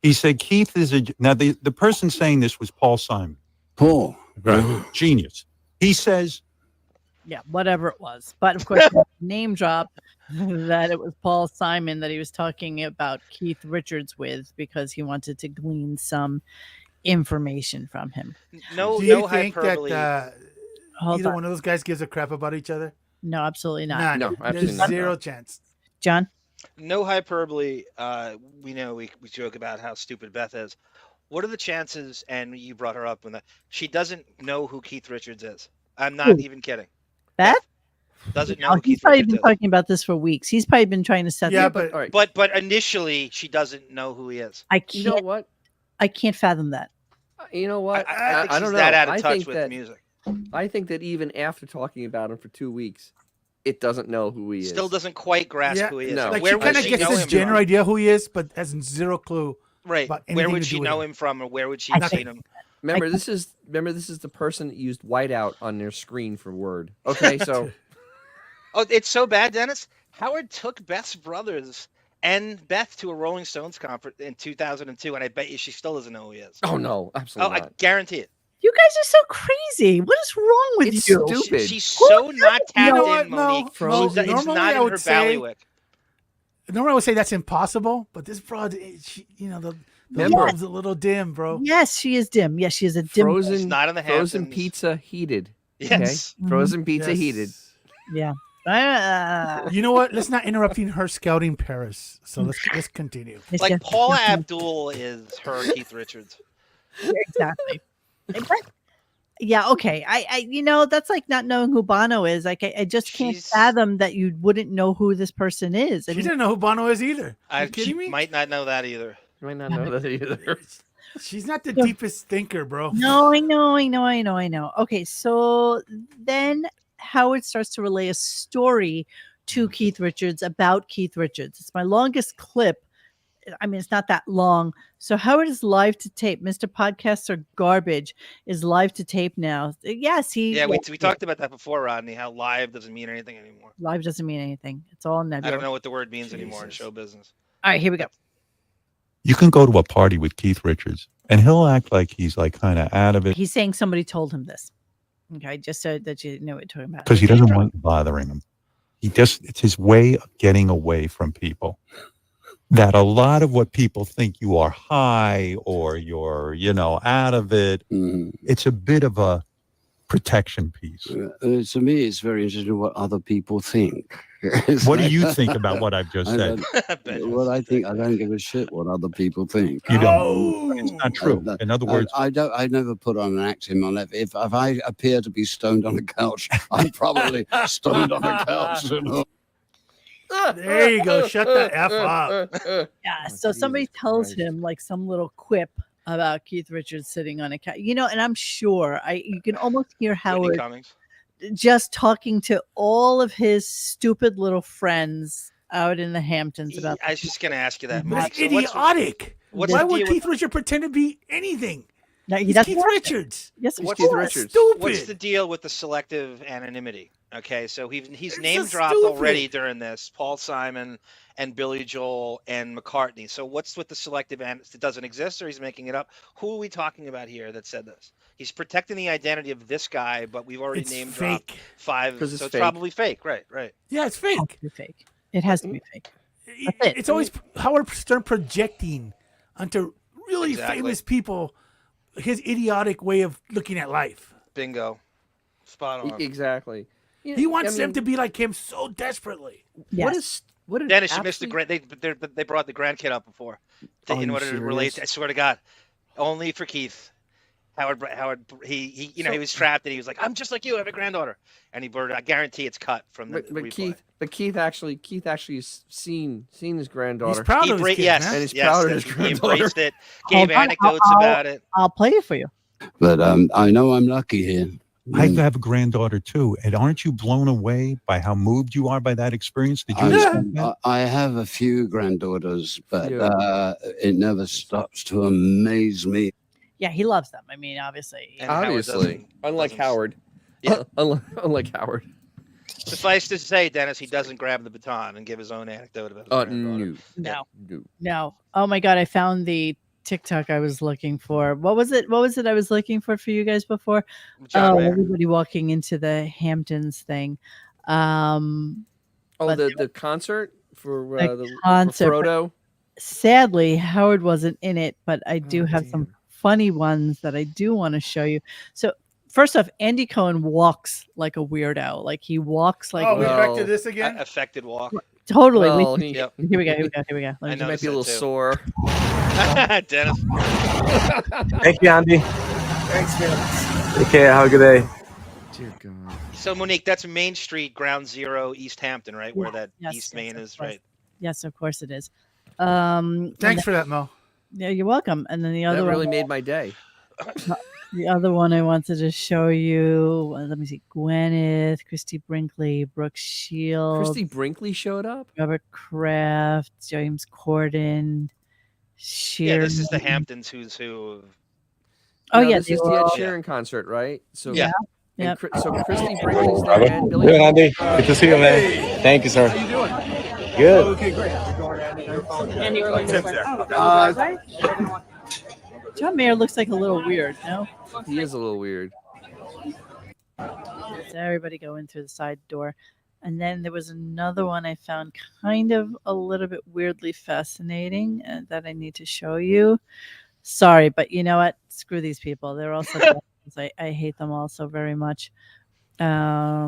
He said, Keith is now the person saying this was Paul Simon. Paul. Right. Genius. He says. Yeah, whatever it was. But of course, name drop that it was Paul Simon that he was talking about Keith Richards with because he wanted to glean some information from him. Do you think that either one of those guys gives a crap about each other? No, absolutely not. No, absolutely There's zero chance. John? No hyperbole. We know we joke about how stupid Beth is. What are the chances, and you brought her up, when she doesn't know who Keith Richards is? I'm not even kidding. Beth? Doesn't know who He's Keith probably Richards been talking about this for weeks. He's probably been trying to set that up. But initially, she doesn't know who he is. I can't, you know what? I can't fathom that. You know what? I think I she's don't know. that out of I touch think with that, music. I think that even after talking about him for 2 weeks, it doesn't know who he is. Still doesn't quite grasp who he is. No. Like Where she kind of would gets know this him general from? idea who he is, but has zero clue. Right. Where would she know him from, or where would she have seen him? Remember, this is the person that used whiteout on their screen for Word. Okay, so Oh, it's so bad, Dennis. Howard took Beth's brothers and Beth to a Rolling Stones concert in 2002, and I bet you she still doesn't know who he is. Oh no, absolutely I not. guarantee it. You guys are so crazy. What is wrong with It's you? stupid. She's so not tapped You know in, what, Mo? Monique. Mo, It's normally not I in would her say, ballywick. normally I would say that's impossible, but this broad, she, the Remember- love's a little dim, bro. Yes, she is dim. Yes, she is a dim. She's Frozen, not in the frozen Hamptons. pizza heated. Yes. Okay? Frozen pizza Yes. heated. Yeah. You know what? Let's not interrupting her scouting Paris. So let's continue. Yes, Like yes. Paula Abdul is her Keith Richards. Yeah, exactly. But, yeah, okay. I that's like not knowing who Bono is. Like I just can't fathom that you wouldn't know who this person is. She didn't know who Bono is either. Are you She kidding me? might not know that either. You might not know that either. She's not the deepest thinker, bro. No, I know. Okay, so then Howard starts to relay a story to Keith Richards about Keith Richards. It's my longest clip. I mean, it's not that long. So Howard is live to tape. Mr. Podcasts are garbage is live to tape now. Yes, Yeah, we talked about that before, Rodney, how live doesn't mean anything anymore. Live doesn't mean anything. It's all nebulous. I don't know what the word means anymore in show business. All right, here we go. You can go to a party with Keith Richards, and he'll act like he's like kind of out of it He's saying somebody told him this. Okay, just so that you know what we're talking about. because he doesn't want you bothering him. It's his way of getting away from people. That a lot of what people think you are high or you're, out of it, it's a bit of a protection piece. To me, it's very interesting what other people think. What do you think about what I've just said? What I think, I don't give a shit what other people think. You don't. It's not true. In other words, I never put on an act in my life. If I appear to be stoned on a couch, I'm probably stoned on a couch. There you go. Shut the F up. Yeah. So somebody tells him like some little quip about Keith Richards sitting on a couch, and I'm sure you can almost hear Howard just talking to all of his stupid little friends out in the Hamptons about. I was just going to ask you that. That's Mike. idiotic. Why would Keith Richards pretend to be anything? He's Keith Richards. Yes, what's Keith Richards. Stupid. What's the deal with the selective anonymity? Okay, so he's name so dropped stupid. already during this. Paul Simon and Billy Joel and McCartney. So what's with the selective and it doesn't exist or he's making it up? Who are we talking about here that said this? He's protecting the identity of this guy, but we've already name dropped five. So it's probably fake, right? Yeah, it's fake. It has to be fake. It has to be fake. It's always Howard Stern projecting onto really famous people his idiotic way of looking at life. Bingo. Spot on. Exactly. He wants them to be like him so desperately. Yes. What Dennis, you missed the grand. They brought the grandkid up before in order to relate. I swear to God, only for Keith. Howard, he was trapped and he was like, "I'm just like you. I have a granddaughter," and he blurted, "I guarantee it's cut from the replay." Keith actually has seen his granddaughter. He's proud of his kid, and he's proud of his granddaughter. He embraced it, gave anecdotes about it. I'll play it for you. But I know I'm lucky here. I have a granddaughter too, and aren't you blown away by how moved you are by that experience? Did you? I have a few granddaughters, but it never stops to amaze me. Yeah, he loves them. I mean, obviously. Unlike Howard. Yeah. Unlike Howard. Suffice to say, Dennis, he doesn't grab the baton and give his own anecdote about his granddaughter. No. Oh my God, I found the TikTok I was looking for. What was it I was looking for you guys before? Everybody walking into the Hamptons thing. The concert for the concert. For Frodo. Sadly, Howard wasn't in it, but I do have some funny ones that I do want to show you. So first off, Andy Cohen walks like a weirdo. Like he walks like. Oh, we're back to this again. Affected walk. Totally. Well, Here we go. I know might be a little sore. Dennis. Thank you, Andy. Thanks, man. Take care. Have a good day. Dear God. So Monique, that's Main Street, Ground Zero, East Hampton, right? Where that East Main is, right? Yes, of course it is. Thanks for that, Mo. Yeah, you're welcome. And then the other that one really made my day. The other one I wanted to show you. Let me see. Gwyneth, Christy Brinkley, Brooke Shields. Christy Brinkley showed up. Robert Kraft, James Corden. Yeah, this is the Hamptons who's who. Oh, yeah. This is the Ed Sheeran concert, right? So yeah. Yep. So Christy Brinkley's there and Billy. Good, Andy. Good to see you, man. Thank you, sir. How you doing? Good. Okay, great. Andy, we're looking for. John Mayer looks like a little weird, no? He is a little weird. So everybody go in through the side door. And then there was another one I found kind of a little bit weirdly fascinating that I need to show you. Sorry, but you know what? Screw these people. They're all such I hate them all so very much. I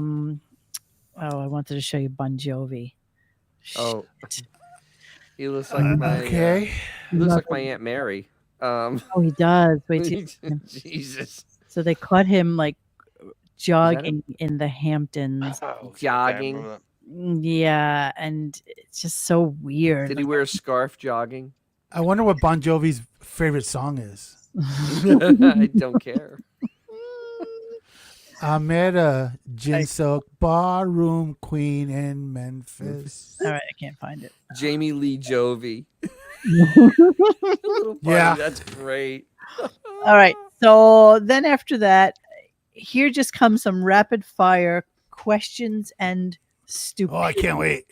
wanted to show you Bon Jovi. Oh, he looks like my he looks like my Aunt Mary. Oh, he does. Wait till Jesus. So they caught him like jogging in the Hamptons. Jogging. Yeah, and it's just so weird. Did he wear a scarf jogging? I wonder what Bon Jovi's favorite song is. I don't care. I met a gin-soaked barroom queen in Memphis. All right, I can't find it. Jamie Lee Jovi. Yeah, that's great. All right, so then after that, here just comes some rapid fire questions and stupid. Oh, I can't wait.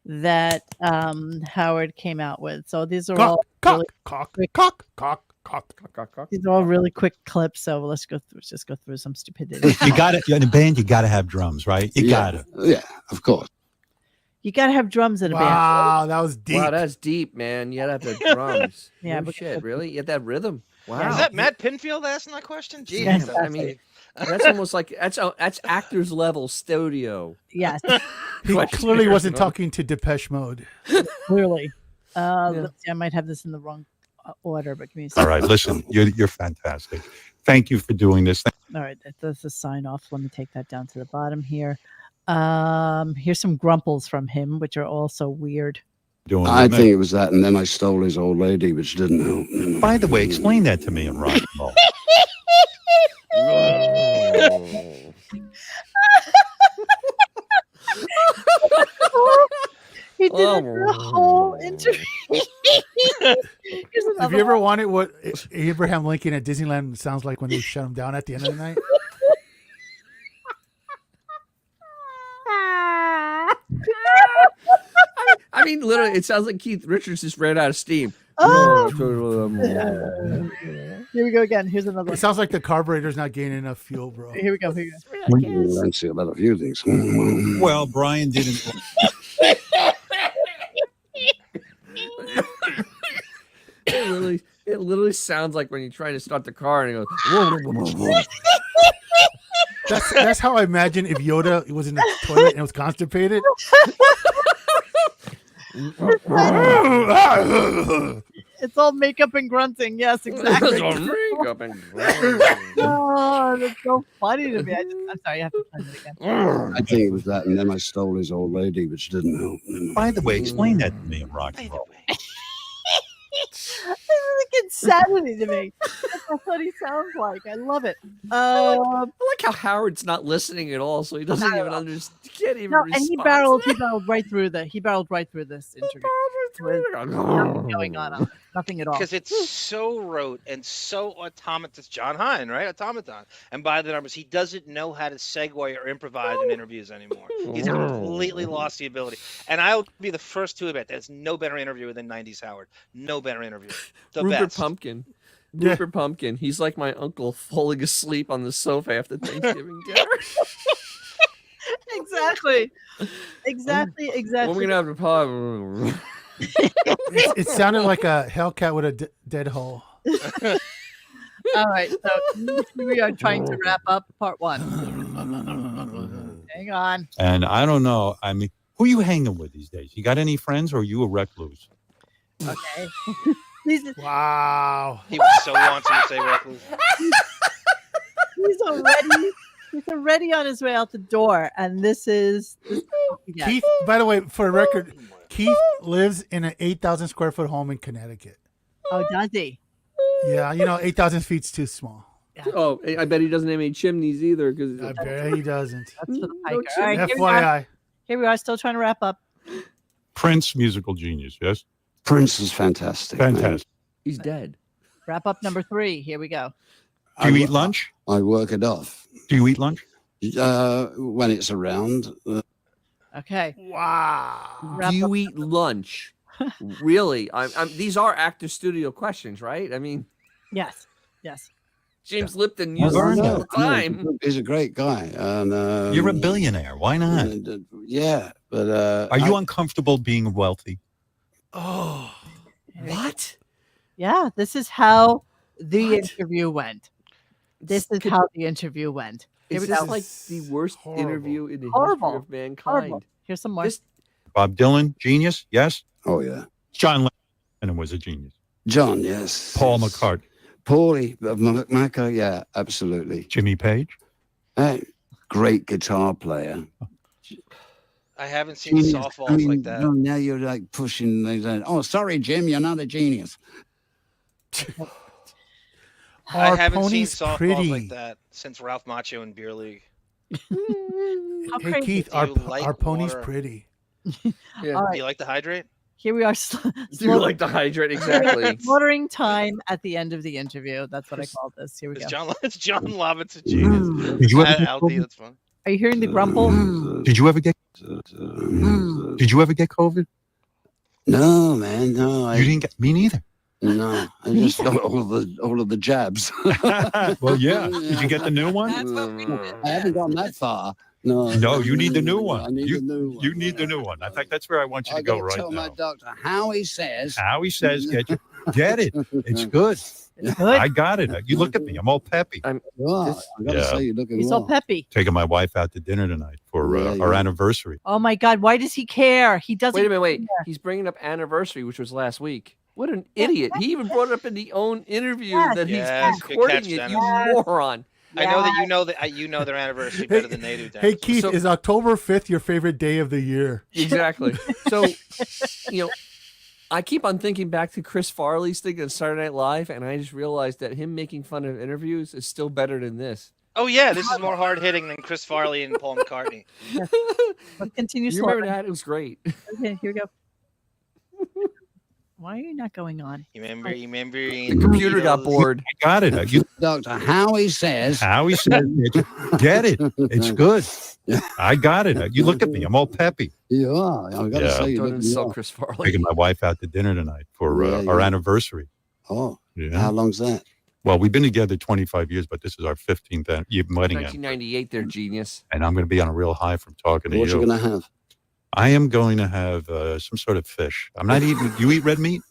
That Howard came out with. So these are Cock, all cock, really cock, quick. cock, cock, cock, cock, cock. These are all really quick clips. So let's just go through some stupidity. You got it. In a band, you got to have drums, right? You got it. Yeah, of course. You got to have drums in a band. Wow, that was deep. Wow, that's deep, man. You gotta have the drums. Yeah, No but shit, really? You have that rhythm. Wow. Is that Matt Pinfield asking that question? Jeez. Yeah, I mean, that's almost like that's actors level studio. Yes. He clearly wasn't talking to Depeche Mode. Clearly. Let's see, I might have this in the wrong order, but give me a All second. right, listen, you're fantastic. Thank you for doing this. All right, that's a sign off. Let me take that down to the bottom here. Here's some grumples from him, which are also weird. I think it was that, and then I stole his old lady, which didn't help. By the way, explain that to me in rock and roll. He did it the whole interview. Have you ever wanted what Abraham Lincoln at Disneyland sounds like when they shut him down at the end of the night? I mean, literally, it sounds like Keith Richards just ran out of steam. Oh! Here we go again. Here's another one. It sounds like the carburetor's not gaining enough fuel, bro. Here we go. Here I don't see about a few things. Well, Brian didn't. It literally sounds like when you're trying to start the car and it goes. Whoa, whoa, whoa, whoa. That's how I imagine if Yoda was in the toilet and was constipated. It's all makeup and grunting. Yes, exactly. It's all makeup and Oh, that's so funny to me. I'm sorry, I have to find it again. I think it was that, and then I stole his old lady, which didn't help. By the way, explain that to me in rock and roll. This is like insanity to me. That's what he sounds like. I love it. I like how Howard's not listening at all, so he doesn't even understand. He can't even No, respond. and he barreled right through this interview. Nothing going on. Nothing at all. Because it's so rote and so automaton. John Hine, right? Automaton. And by the numbers, he doesn't know how to segue or improvise in interviews anymore. He's completely lost the ability. And I'll be the first to admit there's no better interviewer than 90s Howard. No better interviewer. The Rupert best. Pumpkin. Rupert Pumpkin. He's like my uncle falling asleep on the sofa after Thanksgiving dinner. Exactly. When we gonna have a pub? It sounded like a Hellcat with a dead hole. All right, so we are trying to wrap up part one. Hang on. And I don't know. I mean, who are you hanging with these days? You got any friends, or are you a recluse? Okay. Wow. He was so wanting to say recluse. He's already on his way out the door, and this is Keith. By the way, for a record, Keith lives in an 8,000 square foot home in Connecticut. Oh, does he? Yeah, 8,000 feet's too small. Oh, I bet he doesn't have any chimneys either. Because I bet he doesn't. That's for the piker. No All right, FYI. here we are, still trying to wrap up. Prince, musical genius, yes? Prince is fantastic. Fantastic. He's dead. Wrap up number 3. Here we go. Do you eat lunch? I work it off. Do you eat lunch? When it's around. Okay. Wow. Do you eat lunch? Really? These are actor studio questions, right? I mean, yes. James Lipton uses Well, all the time. He's a great guy. And, You're a billionaire. Why not? Yeah, but are you uncomfortable being wealthy? Oh, what? Yeah, this is how the interview went. This is how the interview went. Here Is we this go. like the worst interview in the Horrible. history of mankind? Horrible. Here's some more. Bob Dylan, genius, yes? Oh, yeah. John Lennon was a genius. John, yes. Paul McCartney. Paulie, Macca, yeah, absolutely. Jimmy Page? Great guitar player. I haven't seen softballs like that. No, now you're like pushing these. Oh, sorry, Jim, you're not a genius. I haven't seen pony's softballs pretty. like that since Ralph Macchio in Beer League. Hey, Keith, our pony's water? pretty. Yeah. Do you like to hydrate? Here we are. Do you like to hydrate? Exactly. Slaughtering time at the end of the interview. That's what I call this. Here we go. It's John Lovitz a genius. Did you ever LD, that's fun. Are you hearing the grumble? Did you ever get COVID? No, man, no. You didn't get me neither. No, I just got all of the jabs. Well, yeah. Did you get the new one? I haven't gone that far. No, you need the new one. I need the new one. You need the new one. In fact, that's where I want you to I go gotta right tell now. my doctor how he says. Get it. It's good. I got it. You look at me. I'm all peppy. I gotta say, you're looking He's well. all peppy. Taking my wife out to dinner tonight for our anniversary. Oh my God! Why does he care? He doesn't. Wait a minute. Wait. He's bringing up anniversary, which was last week. What an idiot! He even brought it up in the own interview that he's recording it. You moron! I know that you know their anniversary better than they do. Dan. Hey, Keith, is October 5th your favorite day of the year? Exactly. So, I keep on thinking back to Chris Farley's thing on Saturday Night Live, and I just realized that him making fun of interviews is still better than this. Oh yeah, this is more hard hitting than Chris Farley and Paul McCartney. Let's continue. You remember that? It was great. Okay, here we go. Why are you not going on? You remember? The computer got bored. I got it. Doctor, how he says. Get it. It's good. I got it. You look at me. I'm all peppy. You are. I gotta say, Don't insult Chris Farley. Taking my wife out to dinner tonight for our anniversary. Oh, yeah. How long's that? Well, we've been together 25 years, but this is our 15th wedding. 1998, they're genius. And I'm going to be on a real high from talking to you. What you gonna have? I am going to have some sort of fish. I'm not eating. You eat red meat?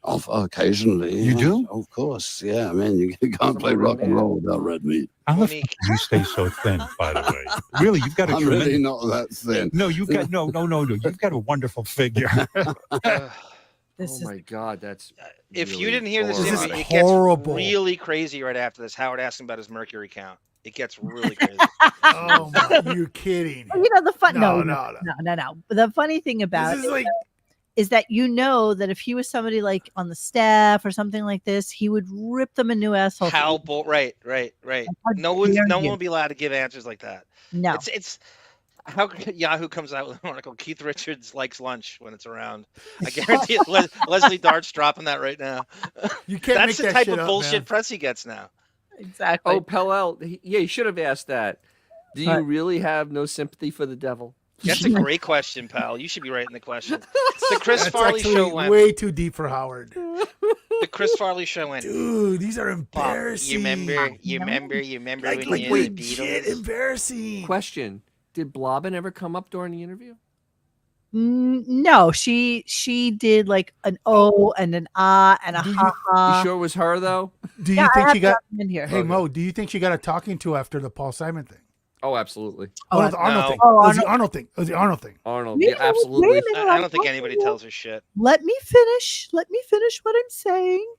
Occasionally. You do? Of course. Yeah. I mean, you can't play rock and roll without red meat. How the fuck do you stay so thin, by the way? Really, you've got a I'm really not that thin. No, you've got no. You've got a wonderful figure. Oh my God, that's. If really you didn't hear this horrible. interview, This it is gets horrible. really crazy right after this. Howard asked him about his mercury count. It gets really crazy. Oh my, you're kidding. You know the fun. No. No. The funny thing about This is it like is that that if he was somebody like on the staff or something like this, he would rip them a new asshole. Right. No one will be allowed to give answers like that. No. It's how Yahoo comes out with an article. Keith Richards likes lunch when it's around. I guarantee it. Leslie Dart's dropping that right now. You can't That's make the that type shit of up, bullshit man. press he gets now. Exactly. Oh, Pellel. You should have asked that. Do you really have no sympathy for the devil? That's a great question, pal. You should be writing the question. The Chris That's Farley actually show went. way too deep for Howard. The Chris Farley show went. Dude, these are Pop, embarrassing. you remember Like, when you were the legit Beatles? embarrassing. Question: did Blobbin ever come up during the interview? No, she did like an O and an ah and a ha ha. You sure it was her though? Do you think she got in here? Hey Mo, do you think she got a talking to after the Paul Simon thing? Oh, absolutely. Oh, no, the Arnold thing. Oh, It was the Arnold thing. It was the Arnold thing. Arnold, Wait yeah, a minute, absolutely. wait a minute, I don't think anybody tells her shit. Let me finish what I'm saying.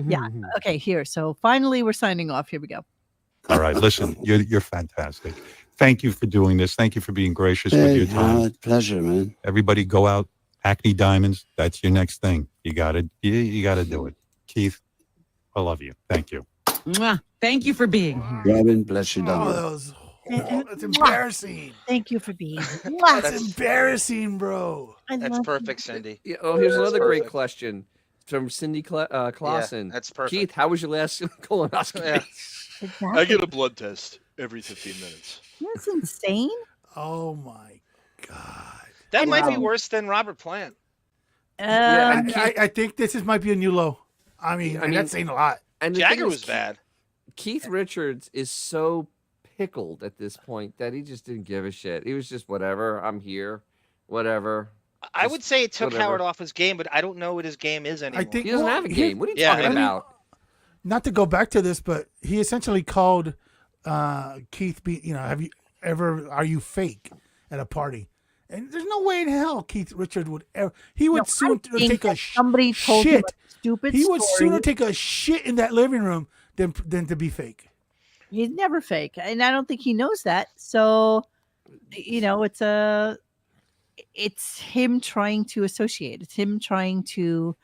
Yeah. Okay, here. So finally we're signing off. Here we go. All right, listen, you're fantastic. Thank you for doing this. Thank you for being gracious with your time. Pleasure, man. Everybody go out, Acne Diamonds. That's your next thing. You got to do it. Keith, I love you. Thank you. Mwah. Thank you for being here. Robin, bless you, Oh, darling. that's embarrassing. Thank you for being here. That's embarrassing, bro. That's perfect, Cindy. Yeah, oh, here's another great perfect. question from Cindy Clausen. that's perfect. Keith, how was your last colonoscopy? I get a blood test. every 15 minutes. That's insane. Oh my God. That might be worse than Robert Plant. I think this might be a new low. I mean, that's saying a lot. And Jagger was bad. Keith Richards is so pickled at this point that he just didn't give a shit. He was just whatever. I'm here, whatever. I would say it took whatever. Howard off his game, but I don't know what his game is anymore. I think He doesn't have a game. What are you talking about? Not to go back to this, but he essentially called Keith. Are you fake at a party? And there's no way in hell Keith Richards would ever. He would soon take a somebody told him a stupid He would story. sooner take a shit in that living room than to be fake. He's never fake, and I don't think he knows that. So, it's him trying to associate. It's him trying to.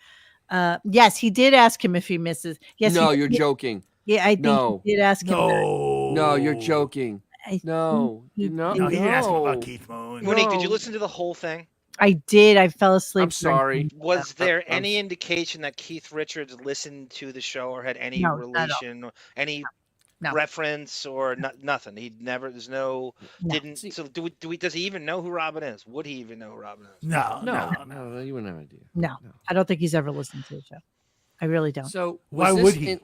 Yes, he did ask him if he misses. Yes, no, you're joking. Yeah, I think he did ask him. No, you're joking. No, he didn't ask him about Keith Moon. Monique, did you listen to the whole thing? I did. I fell asleep. I'm sorry. Was there any indication that Keith Richards listened to the show or had any relation, or any reference, or nothing? He never. There's no. Didn't. So does he even know who Robin is? Would he even know who Robin is? No. You wouldn't have an idea. No, I don't think he's ever listened to the show. I really don't. So why would he?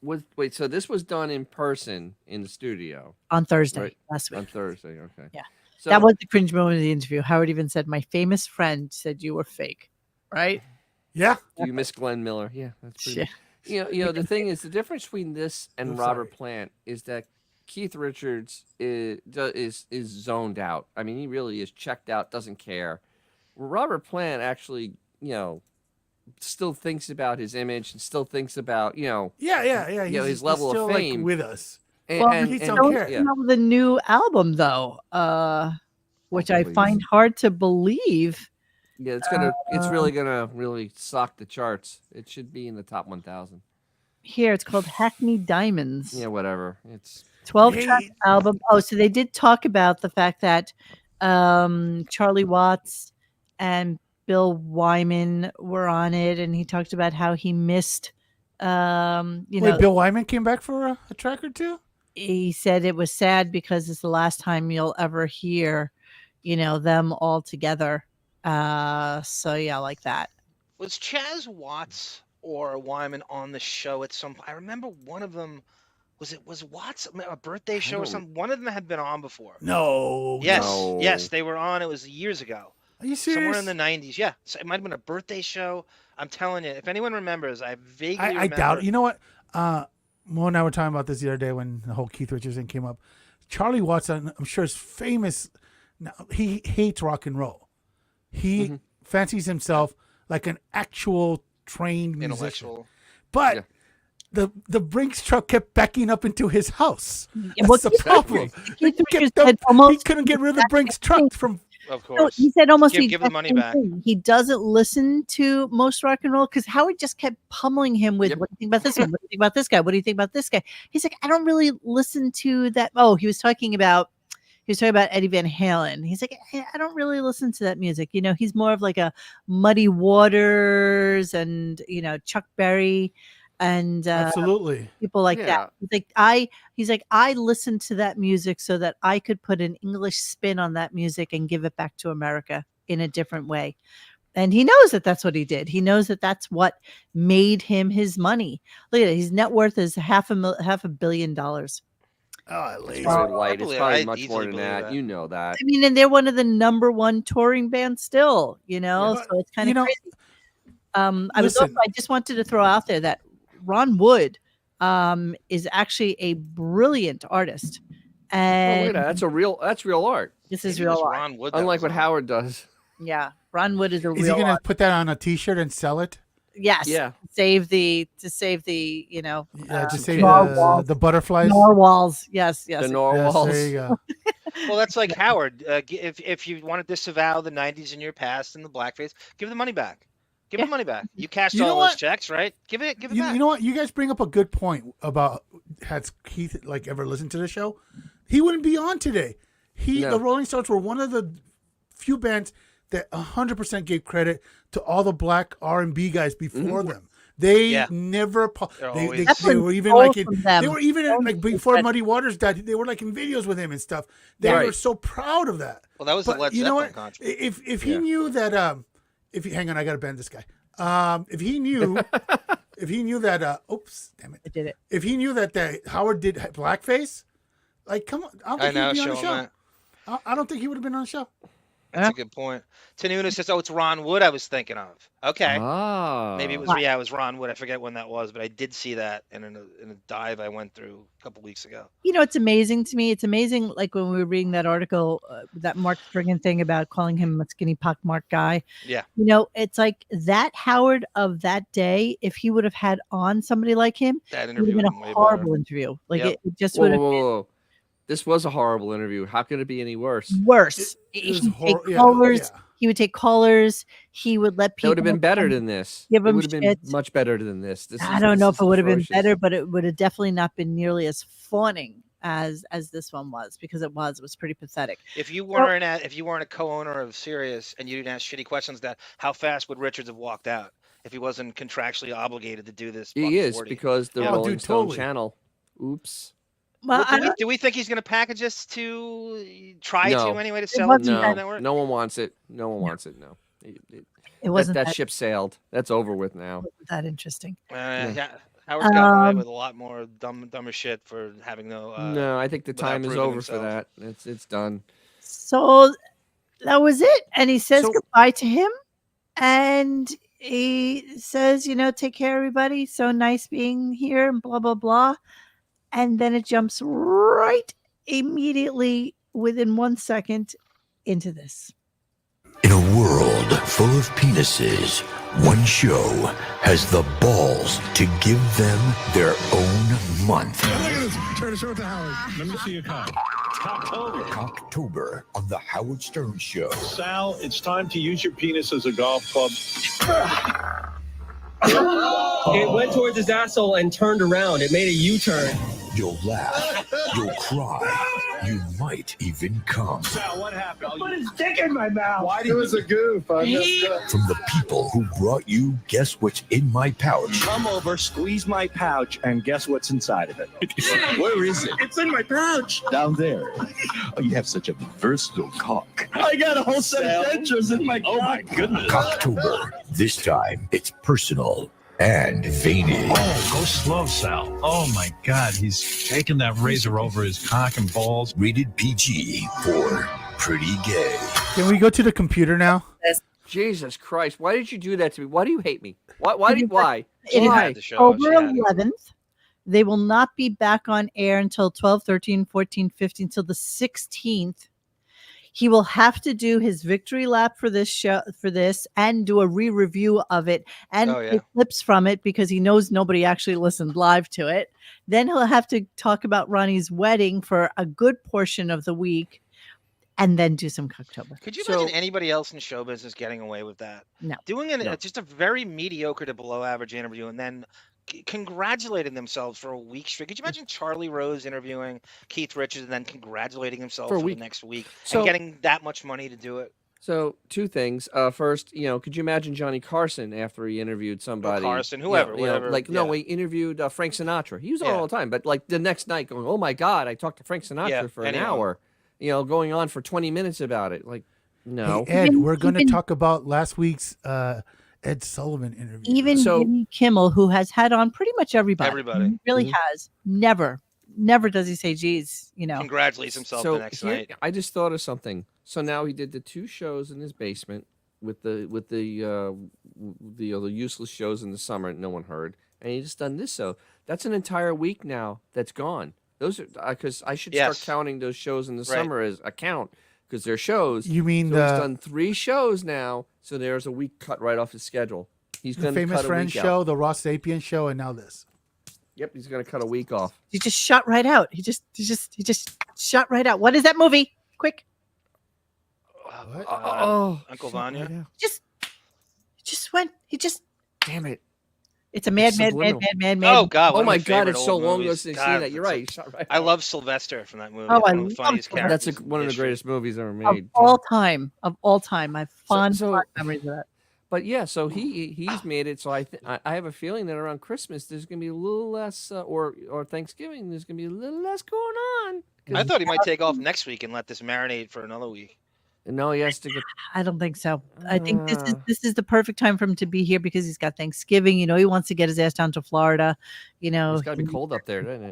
Wait, so this was done in person in the studio on Thursday last week. On Thursday, okay. Yeah. So, that was the cringe moment of the interview. Howard even said, "My famous friend said you were fake," right? Yeah. Do you miss Glenn Miller? Yeah, that's pretty. You know, the thing is, the difference between this and Robert Plant is that Keith Richards is zoned out. I mean, he really is checked out, doesn't care. Robert Plant actually, still thinks about his image and still thinks about, his level still, of fame with us. He don't know the new album though, which I find hard to believe. Yeah, it's really gonna sock the charts. It should be in the top 1,000. Here, it's called Hackney Diamonds. Yeah, whatever. It's 12-track album. Oh, so they did talk about the fact that Charlie Watts and Bill Wyman were on it, and he talked about how he missed. Bill Wyman came back for a track or two. He said it was sad because it's the last time you'll ever hear, them all together. So yeah, like that. Was Chaz Watts or Wyman on the show at some point? I remember one of them. Was Watts a birthday show or something? One of them had been on before. No. Yes, they were on. It was years ago. Are you serious? Somewhere in the 90s. Yeah, so it might have been a birthday show. I'm telling you, if anyone remembers, I vaguely remember. I doubt it. You know what? Mo and I were talking about this the other day when the whole Keith Richards thing came up. Charlie Watts, I'm sure, is famous. Now, he hates rock and roll. He fancies himself like an actual trained musician. Intellectual. But the Brinks truck kept backing up into his house. What's the problem? He couldn't get rid of the Brinks truck from. Of course. He said almost give the money back. He doesn't listen to most rock and roll because Howard just kept pummeling him with, what do you think about this one? What do you think about this guy? What do you think about this guy? He's like, I don't really listen to that. Oh, he was talking about Eddie Van Halen. He's like, I don't really listen to that music. He's more of like a Muddy Waters and, Chuck Berry and absolutely people like that. He's like, I listened to that music so that I could put an English spin on that music and give it back to America in a different way. And he knows that that's what he did. He knows that that's what made him his money. Look at it. His net worth is $500 million. Oh, at least. It's probably much more than that. You know that. I mean, and they're one of the number one touring bands still, so it's kind of crazy. I just wanted to throw out there that Ron Wood is actually a brilliant artist. And that's real art. This is real art. Ron Wood, unlike what Howard does. Yeah. Ron Wood is a real Is he going to art. put that on a t-shirt and sell it? Yes. Yeah. To save the to save the butterflies. Narwhals. Yes. The narwhals. Yes, there you go. Well, that's like Howard. If you want to disavow the 90s in your past and the blackface, give the money back. Give the money back. You cashed all those checks, right? Give it back. You know what? You guys bring up a good point about has Keith ever listened to the show? He wouldn't be on today. The Rolling Stones were one of the few bands that 100% gave credit to all the black R&B guys before them. They never. They were even like they were even like before Muddy Waters died. They were like in videos with him and stuff. They were so proud of that. Well, that was the Led Zeppelin contract. If he knew that, if he, hang on, I gotta bend this guy. If he knew, that, oops, damn it, I did it. If he knew that Howard did blackface, like, come on, I don't think he'd be on the show. I don't think he would have been on the show. That's a good point. Tanuna says, "Oh, it's Ron Wood I was thinking of." Okay, maybe it was Ron Wood. I forget when that was, but I did see that in a dive I went through a couple weeks ago. You know, it's amazing to me. It's amazing, like when we were reading that article, that Mark Strigan thing about calling him a skinny pockmarked guy. Yeah, you know, it's like that Howard of that day. If he would have had on somebody like him, that interview would have been a horrible interview. Like it just would have. Whoa. This was a horrible interview. How could it be any worse? Worse. He would take callers. He would let people. It would have been better than this. Give him it would have been much better than this. I don't know if it would have been better, but it would have definitely not been nearly as fawning as this one was, because it was pretty pathetic. If you weren't a co-owner of Sirius and you didn't ask shitty questions, how fast would Richards have walked out if he wasn't contractually obligated to do this? He is 40? Because the Rolling Stone channel. Oops. Well, do we think he's going to package this to try to anyway to sell it to the network? No one wants it. No one wants it. No. It wasn't that ship sailed. That's over with now. It wasn't that interesting. Howard's gotten away with a lot more dumber shit for having no. No, I think the time is over for that. It's done. So that was it, and he says goodbye to him, and he says, take care, everybody. So nice being here, and blah blah blah. And then it jumps right immediately within 1 second into this. In a world full of penises, one show has the balls to give them their own month. Try to show it to Howard. Let me see your cock. Cocktober on the Howard Stern Show. Sal, it's time to use your penis as a golf club. It went towards his asshole and turned around. It made a U-turn. You'll laugh. You'll cry. You might even come. Sal, what happened? I put his dick in my mouth. Why did it was a goof? From the people who brought you Guess What's in My Pouch. Come over, squeeze my pouch, and guess what's inside of it. Where is it? It's in my pouch. Down there. Oh, you have such a versatile cock. I got a whole set of dentures in my cock. Oh, my goodness. Cocktober. This time, it's personal and veiny. Oh, go slow, Sal. Oh, my God. He's taking that razor over his cock and balls. Rated PG for pretty gay. Can we go to the computer now? Jesus Christ. Why did you do that to me? Why do you hate me? Why? Why? It is October 11th. They will not be back on air until 12, 13, 14, 15, until the 16th. He will have to do his victory lap for this show, and do a re-review of it and clips from it, because he knows nobody actually listened live to it. Then he'll have to talk about Ronnie's wedding for a good portion of the week, and then do some Cocktober. Could you imagine anybody else in show business getting away with that? No. Doing just a very mediocre to below average interview, and then congratulating themselves for a week straight. Could you imagine Charlie Rose interviewing Keith Richards and then congratulating himself for the next week and getting that much money to do it? So two things. First, could you imagine Johnny Carson after he interviewed somebody? Carson, whoever, whatever. No, he interviewed Frank Sinatra. He was on all the time, but like the next night going, oh my God, I talked to Frank Sinatra for an hour, going on for 20 minutes about it. Like, no. Hey, Ed, we're going to talk about last week's Ed Sullivan interview. Even Jimmy Kimmel, who has had on pretty much everybody. He really has. Never does he say, geez, Congratulates himself the next night. I just thought of something. So now he did the 2 shows in his basement with the useless shows in the summer that no one heard. And he just done this. So that's an entire week now that's gone. Those are, because I should start counting those shows in the summer as a count, because they're shows. You mean he's done 3 shows now, so there's a week cut right off his schedule. He's going to cut a week Famous Friends show, the Ross Sapien show, and now this. Yep, he's going to cut a week off. He just shot right out. He just shot right out. What is that movie? Quick. Uncle Vanya. He just. Damn it. It's a mad. Oh God! Oh my God! It's so long ago since I've seen that. You're right. I love Sylvester from that movie. Oh, I love the funniest character. That's one of the greatest movies ever made. Of all time. I have fond memories of that. But yeah, so he's made it. So I have a feeling that around Christmas there's gonna be a little less, or Thanksgiving there's gonna be a little less going on. I thought he might take off next week and let this marinate for another week. No, he has to get. I don't think so. I think this is the perfect time for him to be here because he's got Thanksgiving. You know, he wants to get his ass down to Florida. You know, It's got to be cold up there, doesn't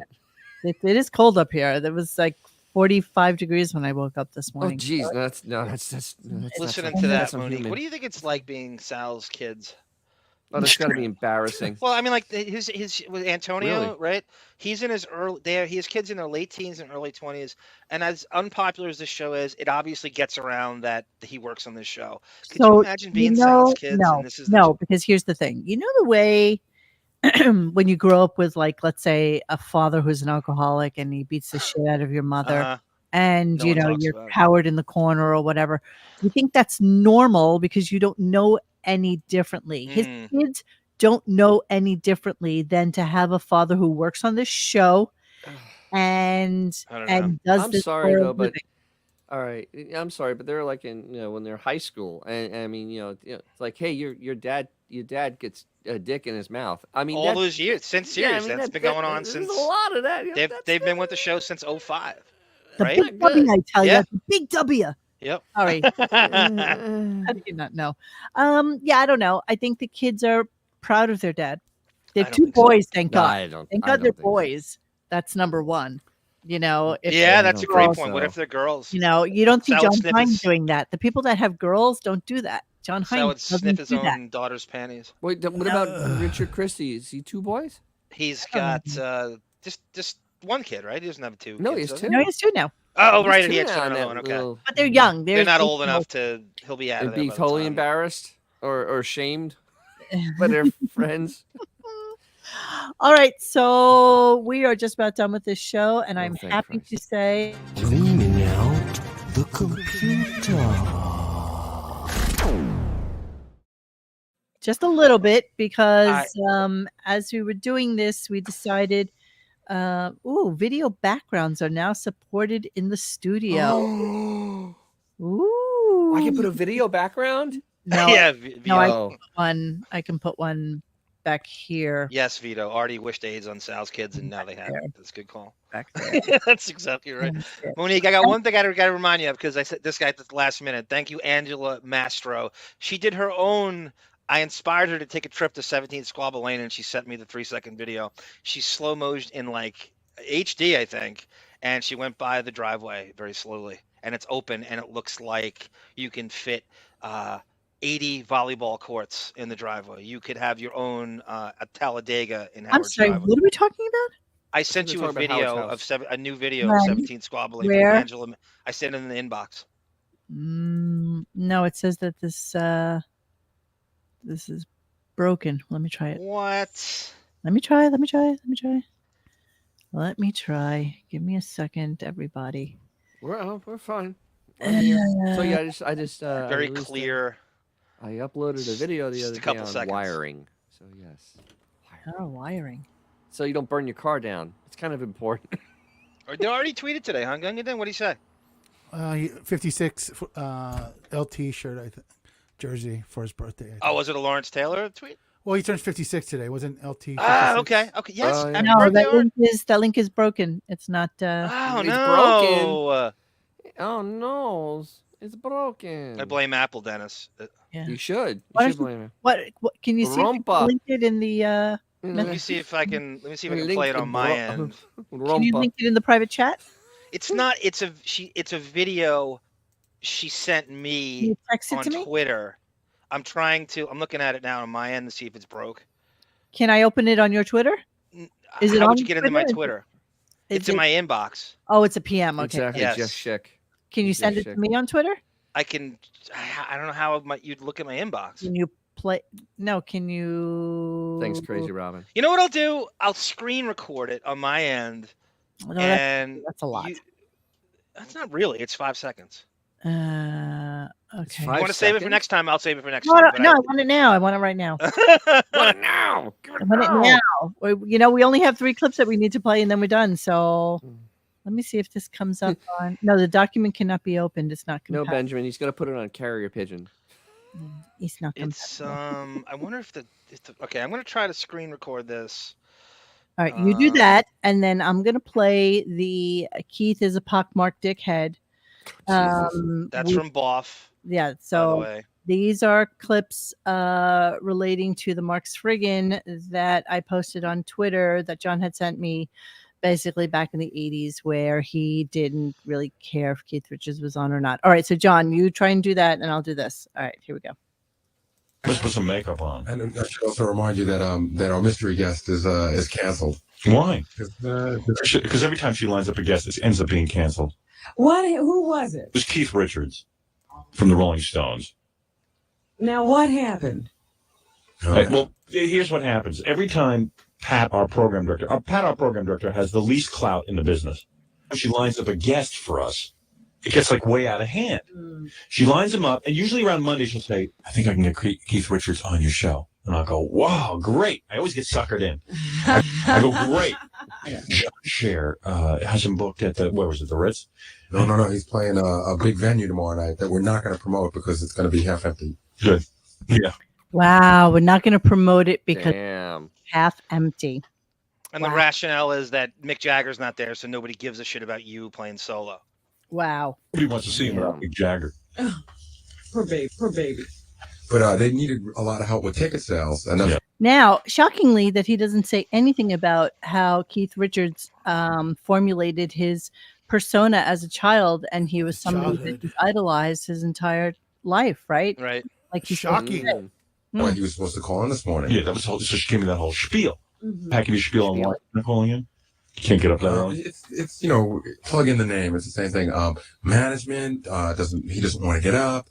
it? It is cold up here. There was like 45 degrees when I woke up this morning. Oh, geez, that's Listening to that, Monique, what do you think it's like being Sal's kids? Oh, that's got to be embarrassing. Well, I mean, like his with Antonio, Really? right? He's in his he has kids in their late teens and early 20s, and as unpopular as this show is, it obviously gets around that he works on this show. Could you imagine being Sal's kids? No, and this is because here's the thing. You know the way when you grow up with, like, let's say a father who's an alcoholic and he beats the shit out of your mother, and No you one know talks you're about it. cowered in the corner or whatever. You think that's normal because you don't know any differently. His kids don't know any differently than to have a father who works on this show and does I'm this sorry for a though, but living. all right, I'm sorry, but they're like in when they're high school, and I mean it's like, hey, your dad gets a dick in his mouth. I mean, all those years since series yeah, I mean, that's been going on since there's a lot of that. they've been with the show since 05. The right? big W, I tell Yeah. you, the big W. Yep. Sorry. How do you not know? Yeah, I don't know. I think the kids are proud of their dad. They have two boys, thank No, God. I don't- Thank I God don't they're think so. boys. That's number one. You know, if Yeah, they're that's a great girls- point. What if they're girls? You know, you don't see Sal John would sniff Hine his- doing that. The people that have girls don't do that. John Sal Hine would doesn't sniff his do that. own daughter's panties. Wait, what about Richard Christie? Is he two boys? He's got just one kid, right? He doesn't have two. No, kids, he has does two. No, he has two now. Oh, He has right. two He had now, another that one. Okay. little- But they're young. They're not old you enough know, to. He'll be out of And there. be by the totally time. embarrassed or shamed by their friends. All right, so we are just about done with this show, and I'm thank happy to say Cleaning out the computer. just a little bit because as we were doing this, we decided, video backgrounds are now supported in the studio. Ooh, I can put a video background. no, Yeah, no, I Vito. can put one. I can put one back here. Yes, Vito. Already wished AIDS on Sal's kids, and now they have it. That's a good call. Back there. That's exactly right. Monique, I got one thing I got to remind you of because I said this guy at the last minute. Thank you, Angela Mastro. She did her own. I inspired her to take a trip to 17 Squabble Lane, and she sent me the 3-second video. She slow motioned in like HD, I think, and she went by the driveway very slowly, and it's open, and it looks like you can fit 80 volleyball courts in the driveway. You could have your own at Talladega in Howard I'm sorry. Drive. What are we talking about? I sent We're you a talking about video Howard's of a new video of When? 17 Squabble Lane Where? from Angela. I sent it in the inbox. No, it says that this is broken. Let me try it. What? Let me try. Let me Give me a second, everybody. We're fine. I'm here. So yeah, I just Very I released clear. I uploaded a video the Just other a couple day on seconds. wiring. So yes, Oh, wiring. so you don't burn your car down. It's kind of important. They already tweeted today, huh? Gunga did? What did he say? 56 LT shirt, I think, jersey for his birthday. I think. Oh, was it a Lawrence Taylor tweet? Well, he turns 56 today. Wasn't LT? 56? Ah, okay. Yes. Oh, yeah. Happy No, birthday, that link is broken. It's not. Oh, It's no. Oh no, it's broken. I blame Apple, Dennis. Yeah. You should. Why You don't should blame him. What can you see? If you Rumpa. link it in the. Let me see if I can. Let me see if I can Link play it the on my end. Can you link it in the private chat? It's not. It's a video she sent Can me you text it on to me? Twitter. I'm looking at it now on my end to see if it's broke. Can I open it on your Twitter? Is it How on would you get into my Twitter? Twitter? It's in my inbox. Oh, it's a PM. Okay. Exactly. Yes. Just chic. Can you send it to me on Twitter? I can. I don't know how you'd look at my inbox. Can you play? No. Can you? Thanks, Crazy Robin. You know what I'll do? I'll screen record it on my end, No, and that's a lot. That's not really. It's 5 seconds. Okay. You want to save it for next time? I'll save it for next No, time. I want it now. I want it right now. Want it now? I want it now. We only have 3 clips that we need to play, and then we're done. So let me see if this comes up on. No, the document cannot be opened. It's not No, compatible. Benjamin. He's gonna put it on carrier pigeon. He's not It's I wonder if the okay. I'm gonna try to screen record this. All right, you do that, and then I'm gonna play the Keith is a pockmarked dickhead. That's from Boff. Yeah, by the so way. these are clips relating to the Mark Spriggin that I posted on Twitter that John had sent me basically back in the 80s where he didn't really care if Keith Richards was on or not. All right, so John, you try and do that, and I'll do this. All right, here we go. Let's put some makeup on. And I should also remind you that that our mystery guest is canceled. Why? Because every time she lines up a guest, it ends up being canceled. What? Who was it? It was Keith Richards from the Rolling Stones. Now, what happened? Well, here's what happens. Every time Pat, our program director, has the least clout in the business. She lines up a guest for us. It gets like way out of hand. She lines him up, and usually around Monday she'll say, "I think I can get Keith Richards on your show." And I'll go, "Wow, great!" I always get suckered in. I go, "Great." Cher has him booked at the Ritz. No. He's playing a big venue tomorrow night that we're not going to promote because it's going to be half empty. Good. Yeah. Wow, we're not going to promote it because Damn. it's half empty. And the rationale is that Mick Jagger's not there, so nobody gives a shit about you playing solo. Wow. Nobody wants to see him without Mick Jagger. Poor baby. But they needed a lot of help with ticket sales. And that's Now, shockingly, that he doesn't say anything about how Keith Richards formulated his persona as a child, and he was somebody that he idolized his entire life, right? Right. Like he's shocking. why he was supposed to call in this morning. Yeah, that was so she gave me that whole spiel. Packing the spiel on why I'm calling in. You can't get up that early. It's plug in the name. It's the same thing. Management doesn't want to get up.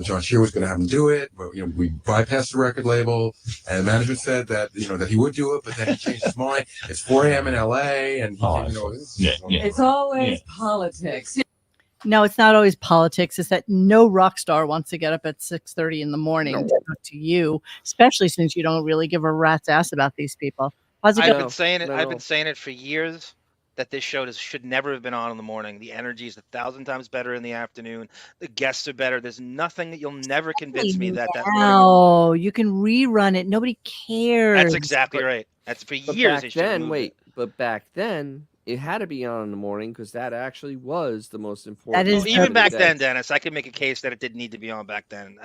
John Shear was going to have him do it, but we bypassed the record label, and management said that that he would do it, but then he changed his mind. It's 4 a.m. in L.A. and It's always politics. No, it's not always politics. It's that no rock star wants to get up at 6:30 in the morning to talk to you, especially since you don't really give a rat's ass about these people. How's it I've going? been saying it. I've been saying it for years that this show should never have been on in the morning. The energy is 1,000 times better in the afternoon. The guests are better. There's nothing that you'll never convince me that. No, you can rerun it. Nobody cares. That's exactly right. That's for years. But back then, it had to be on in the morning because that actually was the most important. Well, even back then, Dennis, I could make a case that it didn't need to be on back then.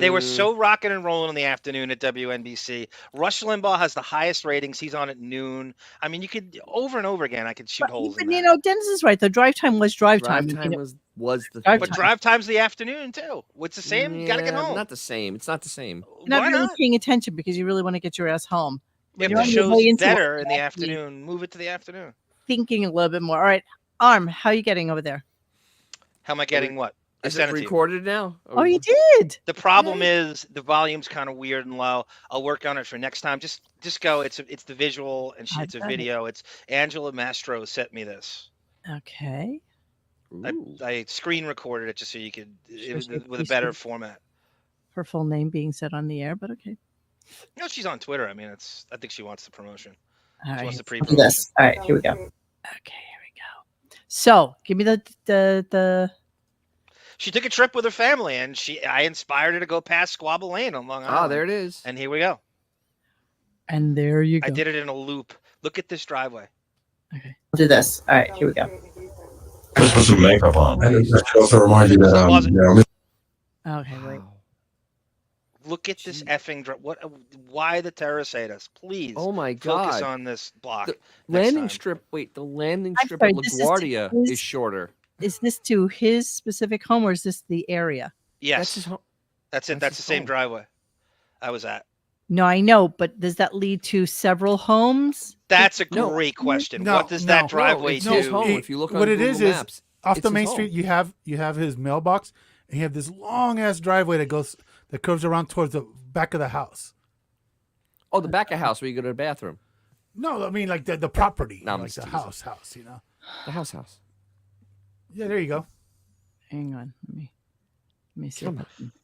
They were so rocking and rolling in the afternoon at WNBC. Rush Limbaugh has the highest ratings. He's on at noon. I mean, you could over and over again. I could shoot holes. But Dennis is right. The drive time was drive time. Was the but drive time's the afternoon too. It's the same. You gotta get home. Not the same. It's not the same. You're not really paying attention because you really want to get your ass home. If the show's better in the afternoon, move it to the afternoon. Thinking a little bit more. All right, Arm, how are you getting over there? How am I getting what? Is it recorded now? Oh, you did. The problem is the volume's kind of weird and low. I'll work on it for next time. Just go. It's the visual and it's a video. It's Angela Mastro sent me this. Okay. I screen recorded it just so you could with a better format. Her full name being said on the air, but okay. She's on Twitter. I mean, I think she wants the promotion. All right, wants the let's do this. All right, here we go. Okay, here we go. So, give me the. She took a trip with her family, and I inspired her to go past Squabble Lane on Long Island. Oh, there it is. And here we go. And there you go. I did it in a loop. Look at this driveway. Okay, we'll do this. All right, here we go. Let's put some makeup on. And I should also remind you that Okay, wait. Look at this effing why the terrorists hate us? Please. Oh my God. Focus on this block. The landing strip. Wait, the landing strip at LaGuardia is shorter. Is this to his specific home or is this the area? Yes. That's his home. That's it. That's the same driveway I was at. No, I know, but does that lead to several homes? That's a great question. What does that driveway do? His home. If you look on what Google it is Maps, off the main street. You have his mailbox, and you have this long ass driveway that curves around towards the back of the house. Oh, the back of the house where you go to the bathroom. No, I mean like the property, no, like the house, The house. Yeah, there you go. Hang on, let me see.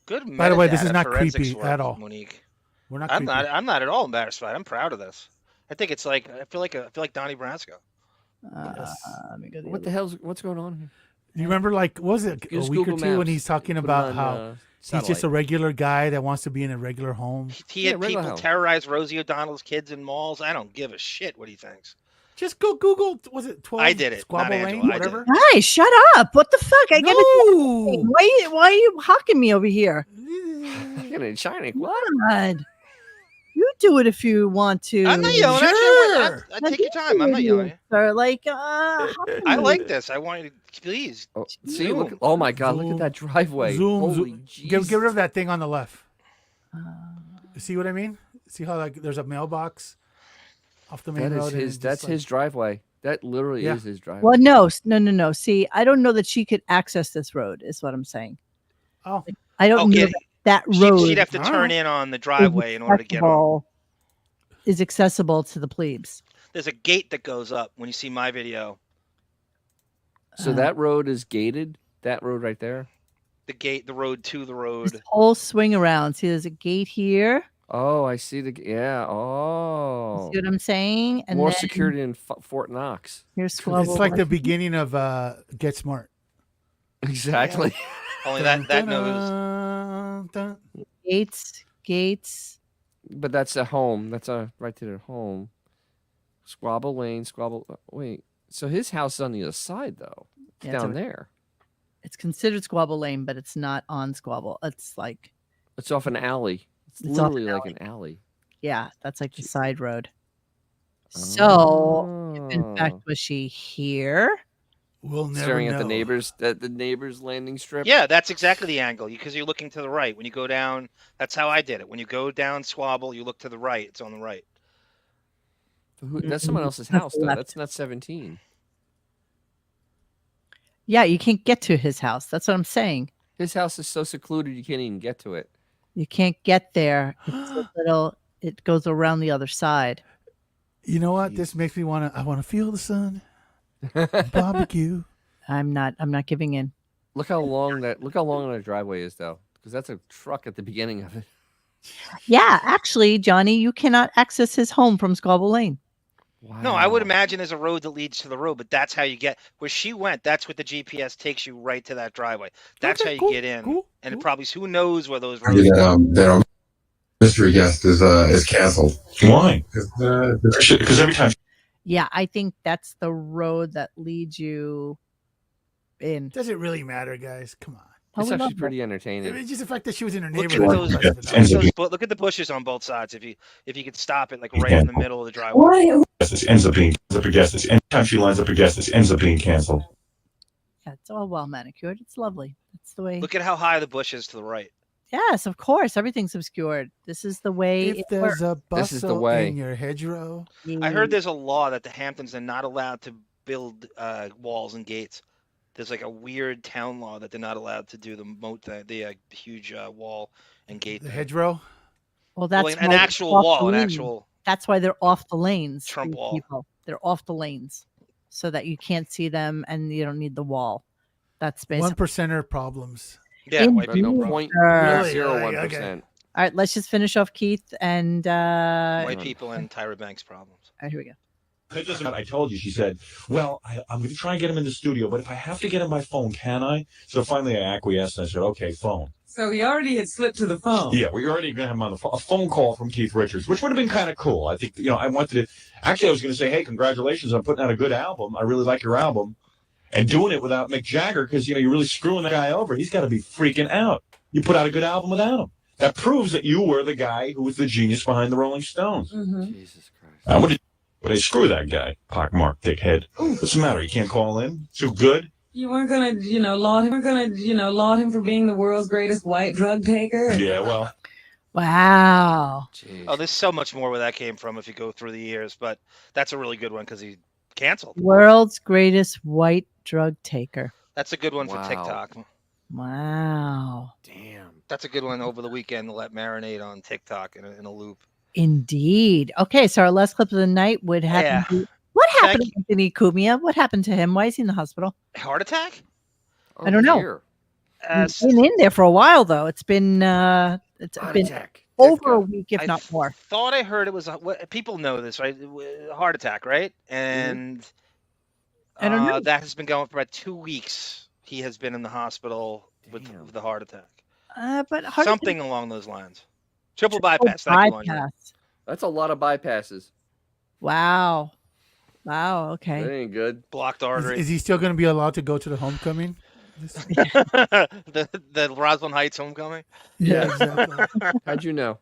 Good. By the way, this is not forensics creepy at all. Monique. We're not. I'm not at all embarrassed by it. I'm proud of this. I think it's like I feel like Donnie Brasco. Let me go what's going on here? You remember, like, what was it a week or two when he's talking about how He's just a regular guy that wants to be in a regular home. He had people terrorize Rosie O'Donnell's kids in malls. I don't give a shit what he thinks. Just go Google. Was it 12? I did it. Squabble not Lane, Angela, whatever. Guys, shut up! What the fuck? I gotta. Why are you hawking me over here? Shining. God. You do it if you want to. I'm not yelling at you. I take your time. I'm not yelling at you. Sir, like, I like this. I want you to please. See, look. Oh my God! Look at that driveway. Zoom. Holy Get rid of that thing on the left. See what I mean? See how like there's a mailbox off the main road. That's his driveway. That literally is his driveway. Well, no. See, I don't know that she could access this road. Is what I'm saying. Oh, I don't know that road. She'd have to turn in on the driveway in order to get on. Is accessible to the plebes. There's a gate that goes up when you see my video. So that road is gated. That road right there. The gate, the road to the road. This whole swing around. See, there's a gate here. Oh, I see Oh, see what I'm saying? And more then security in Fort Knox. Here's Squabble. It's like the beginning of Get Smart. Exactly. Only that knows. Gates. But that's a home. That's right to their home. Squabble Lane. Wait. So his house is on the other side, though. It's down there. It's considered Squabble Lane, but it's not on Squabble. It's like. It's off an alley. It's literally like an alley. Yeah, that's like the side road. So, if in fact, was she here? We'll never staring know. at the neighbor's landing strip. Yeah, that's exactly the angle because you're looking to the right. When you go down, that's how I did it. When you go down Squabble, you look to the right. It's on the right. That's someone else's house, though. That's not 17. Yeah, you can't get to his house. That's what I'm saying. His house is so secluded you can't even get to it. You can't get there. It's a little. It goes around the other side. You know what? This makes me want to. I want to feel the sun. Barbecue. I'm not giving in. Look how long that driveway is, though, because that's a truck at the beginning of it. Yeah, actually, Johnny, you cannot access his home from Squabble Lane. Wow. No, I would imagine there's a road that leads to the road, but that's how you get where she went. That's what the GPS takes you right to that driveway. That's how you get in. And it probably who knows where those roads. That mystery guest is canceled. Why? Because every time. Yeah, I think that's the road that leads you in. Does it really matter, guys? Come on. It's actually pretty entertaining. It's just the fact that she was in her Look neighborhood. look at the bushes on both sides. If you could stop it like right in the middle of the driveway. This ends up being a guest. Anytime she lines up a guest, this ends up being canceled. Yeah, it's all well manicured. It's lovely. That's the way. Look at how high the bush is to the right. Yes, of course. Everything's obscured. This is the way. If there's a This is the bustle way. in your hedgerow. I heard there's a law that the Hamptons are not allowed to build walls and gates. There's like a weird town law that they're not allowed to do the huge wall and gate. The hedgerow. Well, that's an actual wall, an actual. That's why they're off the lanes. Trump wall. People. They're off the lanes, so that you can't see them, and you don't need the wall. That's basically 1%er problems. Yeah, white people. No, problem. 0.01%. Okay. All right, let's just finish off Keith and White people and Tyra Banks problems. All right, here we go. It doesn't matter. I told you. She said, well, I'm going to try and get him in the studio, but if I have to get him by phone, can I? So finally I acquiesced and I said, okay, phone. So he already had slipped to the phone. Yeah, we already going to have him on the phone. A phone call from Keith Richards, which would have been kind of cool. I think, I wanted to. Actually, I was going to say, hey, congratulations on putting out a good album. I really like your album. And doing it without Mick Jagger, because, you're really screwing the guy over. He's got to be freaking out. You put out a good album without him. That proves that you were the guy who was the genius behind the Rolling Stones. Mm-hmm. Jesus Christ. But hey, screw that guy, pockmarked dickhead. What's the matter? You can't call in? Too good? You weren't gonna, laud him for being the world's greatest white drug taker. Yeah, well. Wow. Jeez. Oh, there's so much more where that came from if you go through the years, but that's a really good one because he canceled. World's greatest white drug taker. That's a good one for TikTok. Wow. Damn. That's a good one over the weekend to let marinate on TikTok in a loop. Indeed. Okay, so our last clip of the night would happen. What happened to Anthony Cumia? What happened to him? Why is he in the hospital? Heart attack? I don't know. He's been in there for a while, though. It's been over a week, if not more. Thought I heard it was people know this, right? Heart attack, right? And I don't know. That has been going for about 2 weeks. He has been in the hospital with the heart attack. But hard to Something along those lines. Triple bypass. Thank you, Lingerie. bypass. That's a lot of bypasses. Wow. Wow. That Okay. ain't good. Blocked artery. Is he still going to be allowed to go to the homecoming? the Roslyn Heights homecoming. Yeah, exactly. How'd you know?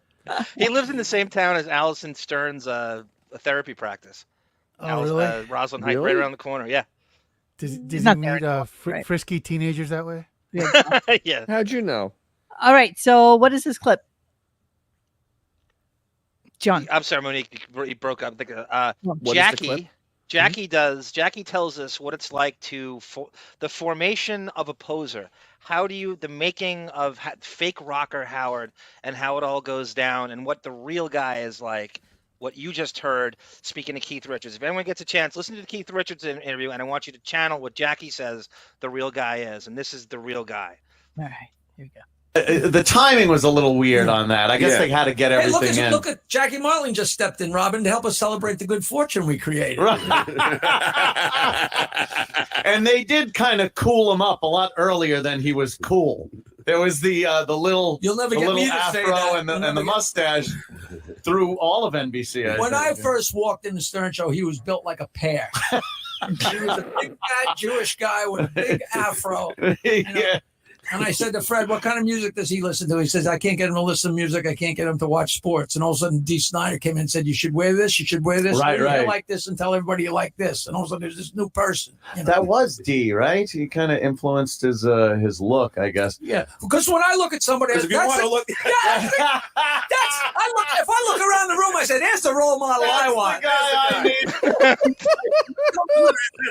He lives in the same town as Allison Stern's therapy practice. Oh, really? Roslyn Heights, right around the corner. Yeah. Does he meet frisky teenagers that way? Yeah. How'd you know? All right. So what is this clip? John. I'm sorry, Monique. You broke up. What is the clip? Jackie tells us what it's like the formation of a poser. How do you, the making of fake rocker Howard and how it all goes down and what the real guy is like, what you just heard speaking to Keith Richards. If anyone gets a chance, listen to the Keith Richards interview, and I want you to channel what Jackie says the real guy is. And this is the real guy. All right, here we go. The timing was a little weird on that. I guess they had to get everything in. Look at Jackie Martling just stepped in, Robin, to help us celebrate the good fortune we created. And they did kind of cool him up a lot earlier than he was cool. There was the little afro and the mustache through all of NBC. When I first walked in the Stern Show, he was built like a pear. He was a big fat Jewish guy with a big afro. Yeah. And I said to Fred, what kind of music does he listen to? He says, I can't get him to listen to music. I can't get him to watch sports. And all of a sudden, Dee Snider came in and said, you should wear this. You should wear this. Right. You like this and tell everybody you like this. And all of a sudden, there's this new person. You know? That was D, right? He kind of influenced his look, I guess. Yeah. Because when I look at somebody, if you want to look. If I look around the room, I say, there's the role model I want. The guy I need.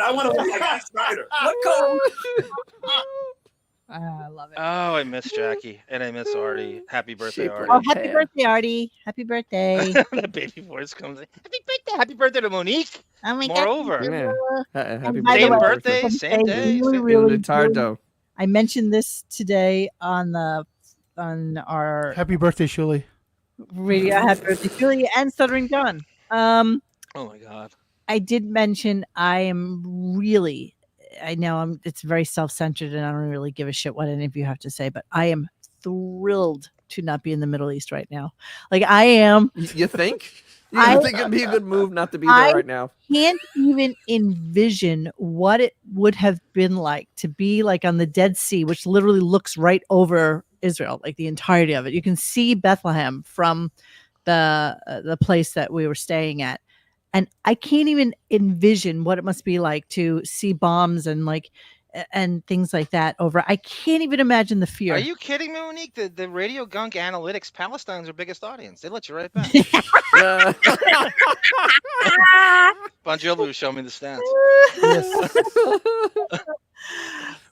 I want to look like Dee Snider. What color? I love it. Oh, I miss Jackie and I miss Artie. Happy birthday, Artie. Oh, happy birthday, Artie. Happy birthday. The baby voice comes in. Happy birthday. Happy birthday to Monique. Oh my Moreover. Yeah. Happy Same birthday. birthday, same day. Really, Tardo. I mentioned this today on our Happy birthday, Shuli. radio. Happy birthday, Julie and Stuttering John. Oh my God. I did mention I am really. I know it's very self-centered and I don't really give a shit what any of you have to say, but I am thrilled to not be in the Middle East right now. Like I am. You think? You think it'd be a good move not to be there right now? I can't even envision what it would have been like to be like on the Dead Sea, which literally looks right over Israel, like the entirety of it. You can see Bethlehem from the place that we were staying at. And I can't even envision what it must be like to see bombs and things like that over. I can't even imagine the fear. Are you kidding me, Monique? The RadioGunk analytics, Palestine's our biggest audience. They let you right back. Bonjour, show me the stats.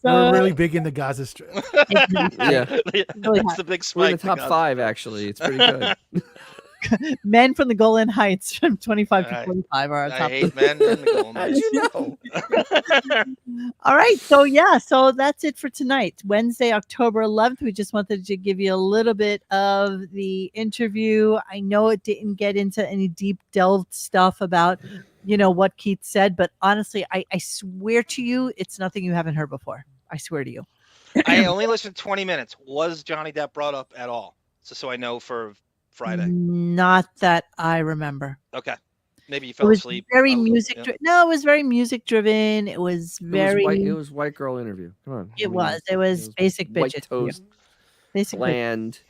We're really big in the Gaza Strip. Yeah. That's the big spike. We're in the top 5, actually. It's pretty good. Men from the Golan Heights from 25 to 45 are on top. I hate men in the Golan Heights. All right. So that's it for tonight. Wednesday, October 11th. We just wanted to give you a little bit of the interview. I know it didn't get into any deep delved stuff about, what Keith said, but honestly, I swear to you, it's nothing you haven't heard before. I swear to you. I only listened 20 minutes. Was Johnny Depp brought up at all? So I know for Friday. Not that I remember. Okay. Maybe you fell asleep. Very music. No, it was very music driven. It was very. It was white girl interview. Come on. It was basic white bitches. toast. Basic bland.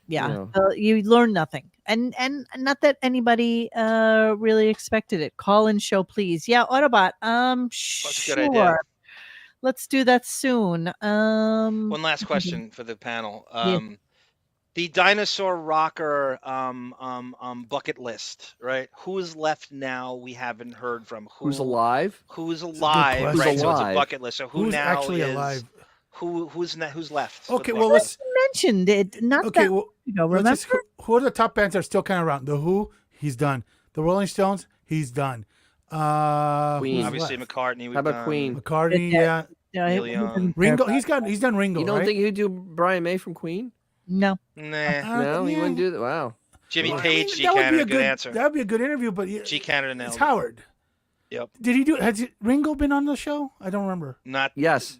Yeah. You learn nothing, and not that anybody really expected it. Call in show, please. Yeah, Autobot. Sure. Good idea. Let's do that soon. One last question for the panel. The dinosaur rocker bucket list, right? Who's left now? We haven't heard from. Who's alive? Who's alive? Who's right. alive? So it's a bucket list. So who's now actually is alive? Who's left? Okay, well let's mentioned it. Not okay. That, Well, remember who are the top bands that are still kind of around? The Who, he's done. The Rolling Stones, he's done. Queen, obviously left? McCartney. How about Queen? McCartney, yeah. Ringo, he's done Ringo. You don't right? think he'd do Brian May from Queen? No. Nah. No, he wouldn't do that. Wow. Jimmy Page, G. that would be Canada, a good answer. That would be a good interview, but G. Canada it's nailed Howard. Yep. Did he do? Has Ringo been on the show? I don't remember. Not. Yes.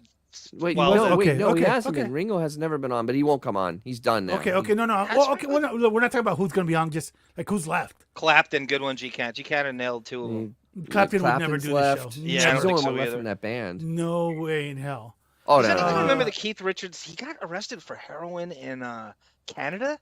Wait, Well, no, okay, no, he okay, hasn't okay. been. Ringo has never been on, but he won't come on. He's done now. Okay, no. Well, okay, we're not talking about who's going to be on, just like who's left. Clapton, good one, G-Cat. G-Cat nailed two of them. Clapton would never Clapton's do left. the show. Yeah, I he's don't the think only one so left either. from that band. No way in hell. Oh, Does no. anyone remember that Keith Richards? He got arrested for heroin in Canada,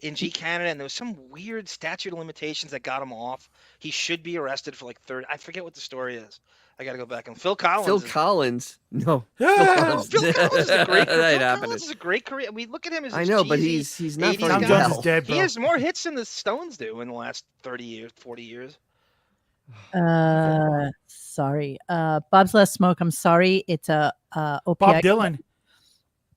in Canada, and there was some weird statute of limitations that got him off. He should be arrested for like 30. I forget what the story is. I got to go back. And Phil Collins. Phil Collins? No. Phil Collins is a great career. That Phil happened. Collins is a great career. I mean, look at him as I know, but he's not 80s very Tom guy. Jones is dead, He bro. has more hits than the Stones do in the last 30 years, 40 years. Sorry. Bob's Last Smoke. I'm sorry. It's a OPI. Bob Dylan.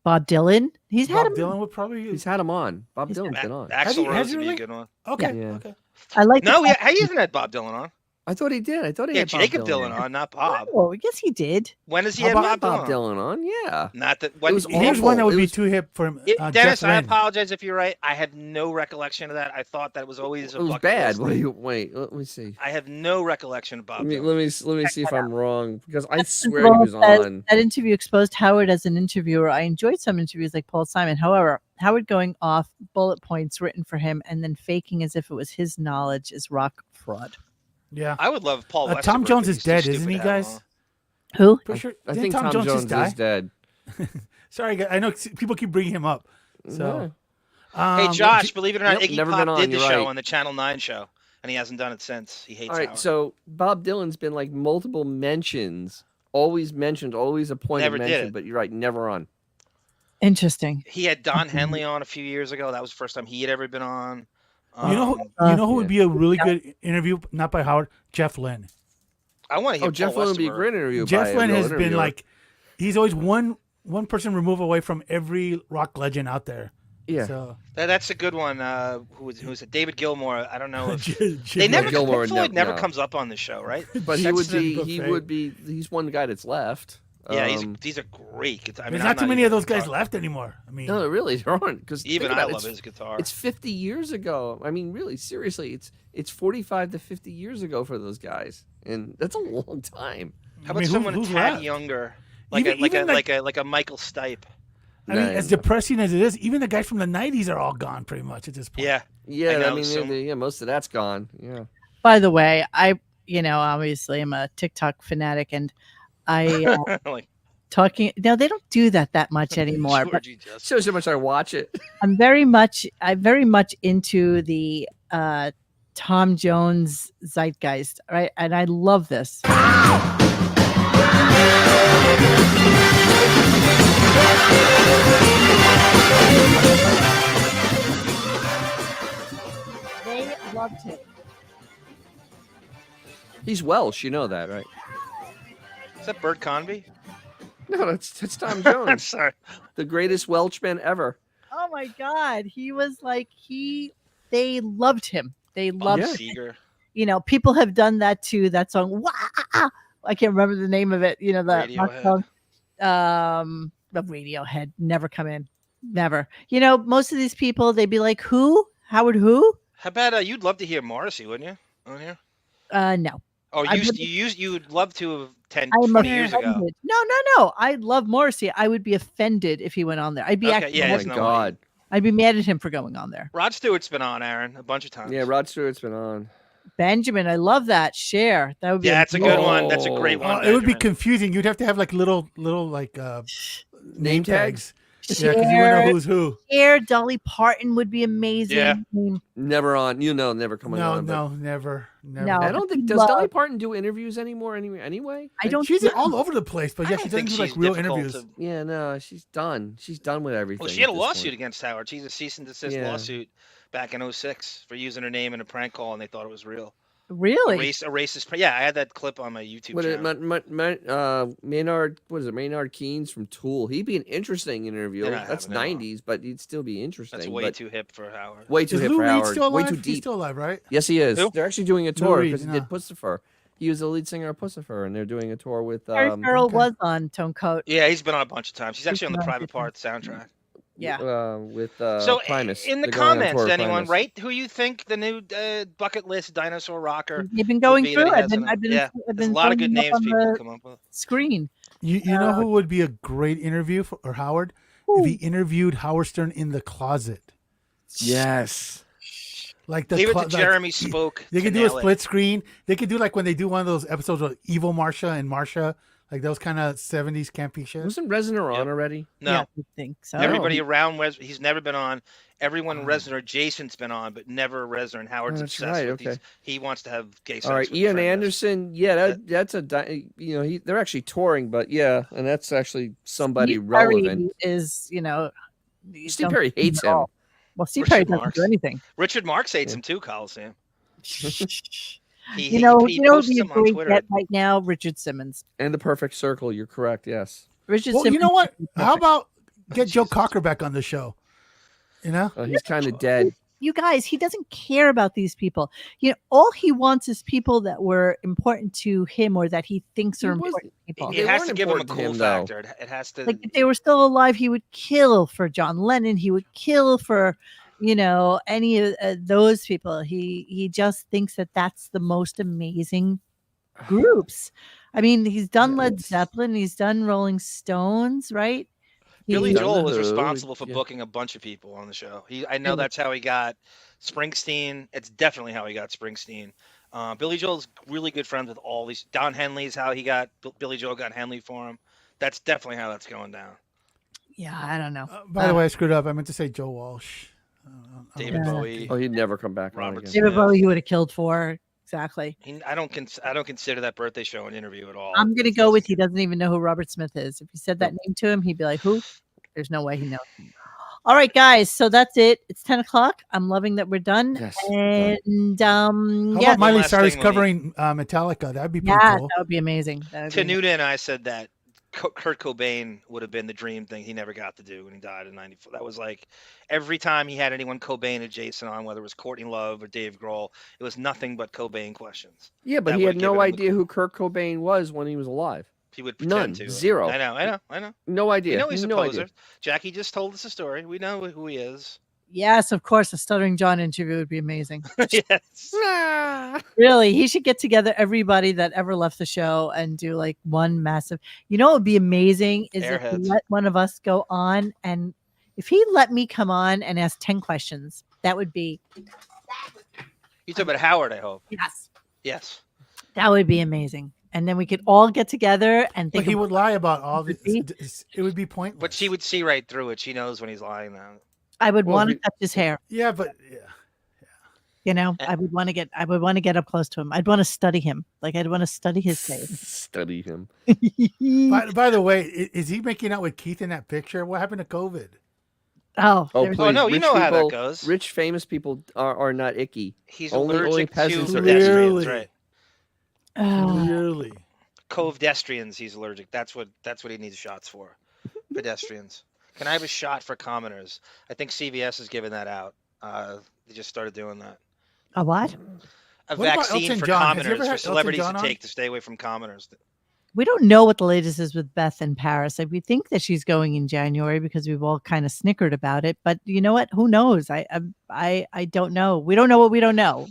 Bob Dylan. He's had him. Dylan would probably. He's had him on. Bob Dylan's been on. Axl has Rose he would be really? a good one. Okay. Yeah. Okay. I like. No, he hasn't had Bob Dylan on. I thought he did. I thought he Yeah, had Bob Jacob Dylan on, not Bob. Oh, yes, he did. When does he How have about Bob Bob Dylan? Dylan on? Yeah. Not that. It When, was Here's one that would It be was- too hip for him. Dennis, Jeff I Lynne. apologize if you're right. I have no recollection of that. I thought that was always a It was bucket bad. list. Wait, let me see. I have no recollection of Bob Dylan. Let me see if I'm wrong because I swear Well, he was on. That interview exposed Howard as an interviewer. I enjoyed some interviews like Paul Simon. However, Howard going off bullet points written for him and then faking as if it was his knowledge is rock fraud. Yeah. I would love Paul. Tom Westerberg, Jones but is he's too dead, stupid isn't he, to have him guys? on. Who? Pretty sure. I Didn't think Tom Jones just die? is dead. Sorry, guys. I know people keep bringing him up. So, Hey, Josh, believe it or not, Nope, Iggy never Pop been on, did the you're show right. on the Channel 9 show, and he hasn't done it since. He hates All right, Howard. so Bob Dylan's been like multiple mentions, always mentioned, always appointed Never did mention, it. but you're right, never on. Interesting. He had Don Henley on a few years ago. That was the first time he had ever been on. you know who would be a really good interview? Not by Howard. Jeff Lynne. I want to hear Oh, Jeff Paul Lynne would be a Westerberg. great interview. Jeff by a Lynne real has been interviewer. like, he's always one person remove away from every rock legend out there. Yeah. So That's a good one. Who's it? David Gilmour. I don't know if Jim they never. Gilmour, Floyd never no. comes up on the show, right? But he That's would the be. buffet. He's one guy that's left. Yeah, Um, he's a great guitar. I mean, there's I'm not too many even of those guys talking- left anymore. I mean, No, really, there aren't. Because Even I love his guitar. It's 50 years ago. I mean, really, seriously, it's 45 to 50 years ago for those guys, and that's a long time. How about someone a tad younger, like Even like a Michael Stipe? I mean, as depressing as it is, even the guys from the '90s are all gone pretty much at this point. Yeah, Yeah, know, I mean, so- yeah, most of that's gone. Yeah. By the way, obviously I'm a TikTok fanatic and I Like, talking. No, they don't do that much anymore. But Georgie just- Shows how much I watch it. I'm very much into the Tom Jones zeitgeist, right? And I love this. They loved him. He's Welsh, you know that, right? Is that Bert Convy? No, that's Tom Jones. Sorry. The greatest Welshman ever. Oh my God, he was like They loved him. They loved him. Seeger. People have done that too. That song. Wah! I can't remember the name of it. The rock Radiohead. song. The Radiohead never come in. Never. Most of these people, they'd be like, "Who? Howard? Who?" How about you'd love to hear Morrissey, wouldn't you? On here? No. Oh, I would- you'd love to have 10, I'm 20 years ago. offended. No. I love Morrissey. I would be offended if he went on there. I'd be Okay, actually yeah, mad- there's no God. I'd be mad at him for going on there. Rod Stewart's been on, Aaron, a bunch of times. Yeah, Rod Stewart's been on. Benjamin, I love that. Share. That would be. Yeah, that's a good one. That's a great one. it would be Benjamin. confusing. You'd have to have like little like name tags. Yeah, because you wouldn't Cher, know who's who. Cher, Dolly Parton would be amazing. Yeah. Never on. Never coming on. but- Never. No. I don't think. Does Love- Dolly Parton do interviews anymore? Anyway. I don't. She's think- all over the place, but I yeah, don't she doesn't think do like she's real difficult interviews. to- Yeah, no, she's done. She's done with everything. Well, she had a at this lawsuit point. against Howard. She's a cease and desist Yeah. lawsuit back in 06 for using her name in a prank call, and they thought it was real. Really? A racist. Yeah, I had that clip on my YouTube What channel. Maynard? What is it? Maynard Keynes from Tool. He'd be an interesting interview. They're not That's having him on. '90s, but he'd still be interesting. That's way but too hip for Howard. way too Is hip Lou for Reed Howard. still Way alive? too He's deep. still alive, right? Yes, he is. Who? They're actually doing a tour Reed, because he no. did Pussifer. He was the lead singer of Pussifer, and they're doing a tour with. Harry Farrell was on Tone Coat. Yeah, he's been on a bunch of times. He's actually on the been on Private different- Parts soundtrack. Yeah. With So Primus. in the They're going on comments, tour with anyone Primus. write who you think the new bucket list dinosaur rocker? They've been going would be through that he it. has in it? I've been Yeah, I've there's been a lot of putting good them up names on people the come up with. screen. You know who would be a great interview for Howard? If he interviewed Howard Stern in the closet. Yes. Like the Leave it to Jeremy Spoke. They to could do a nail it. split screen. They could do like when they do one of those episodes with Evil Marsha and Marsha, like those kind of 70s campy shit. Wasn't Reznor on already? No, Yeah, I think so. everybody around he's never been on. Everyone Reznor, Jason's been on, but never Reznor. And Howard's That's obsessed right, with okay. these. He wants to have gay sex. All right, with Ian Fred. Anderson. Yeah, that's they're actually touring, but yeah, and that's actually somebody Steve Perry relevant. is, Steve Perry hates him. Well, Steve Perry Richard doesn't Marx. do anything. Richard Marx hates him too, Coliseum. You know, he would posts be a him on great Twitter. get right now? Richard Simmons. And The Perfect Circle. You're correct. Yes. Richard Well, Simmons. you know what? would be How perfect. about get Joe Cocker back on the show? You know? Oh, he's kind of dead. You guys, he doesn't care about these people. All he wants is people that were important to him or that he thinks are important people. It has weren't to give him a important to cool him, though. factor. It has to. Like if they were still alive, he would kill for John Lennon. He would kill for, any of those people. He just thinks that that's the most amazing groups. I mean, he's done Led Zeppelin. He's done Rolling Stones, right? Billy He- Joel was Who, responsible for yeah. booking a bunch of people on the show. I know that's how he got Springsteen. It's definitely how he got Springsteen. Billy Joel's really good friends with all these. Don Henley's how he got Billy Joel got Henley for him. That's definitely how that's going down. Yeah, I don't know. By the way, I screwed up. I meant to say Joe Walsh. David Bowie. Oh, he'd never come back on Robert again. David Bowie, he would have killed for. Exactly. I don't consider that birthday show an interview at all. I'm going to go with he doesn't even know who Robert Smith is. If you said that name to him, he'd be like, who? There's no way he knows. All right, guys. So that's it. It's 10 o'clock. I'm loving that we're done. Yes, And How yeah, about Miley last Cyrus thing, covering Metallica? That'd be pretty yeah, cool. that would be amazing. That would To be Nuda and I said that Kurt Cobain would have been the dream thing he never got to do when he died in '94. That was like every time he had anyone Cobain adjacent on, whether it was Courtney Love or Dave Grohl, it was nothing but Cobain questions. Yeah, but That he had would've no given him idea who Kurt Cobain was when he was alive. He would pretend None. to. Zero. I know. No idea. You know he's a no poser. idea. Jackie just told us a story. We know who he is. Yes, of course. A Stuttering John interview would be amazing. Yes. Really, he should get together everybody that ever left the show and do like one massive. You know what would be amazing is if he Airheads. let one of us go on, and if he let me come on and ask 10 questions, that would be You talking about Howard, I hope. yes, Yes. that would be amazing. And then we could all get together and But think. he about- would lie about all this. It would be pointless. But she would see right through it. She knows when he's lying now. I would Well, want to we- touch his hair. Yeah, but yeah. I would want to get up close to him. I'd want to study him. Like I'd want to study his face. Study him. By the way, is he making out with Keith in that picture? What happened to COVID? Oh, Oh, there's- please. no, you Rich know how that people- goes. Rich, famous people are not icky. He's only allergic to peasants are pedestrians, Really? right? Really? Covedestrians, he's allergic. That's what he needs shots for. Pedestrians. Can I have a shot for commoners? I think CVS is giving that out. They just started doing that. a what? A What about vaccine Elton for John? Has he ever commoners, had for Elton celebrities John to on? take to stay away from commoners. We don't know what the latest is with Beth in Paris. Like, we think that she's going in January because we've all kind of snickered about it. But you know what? Who knows? I don't know. We don't know what we don't know.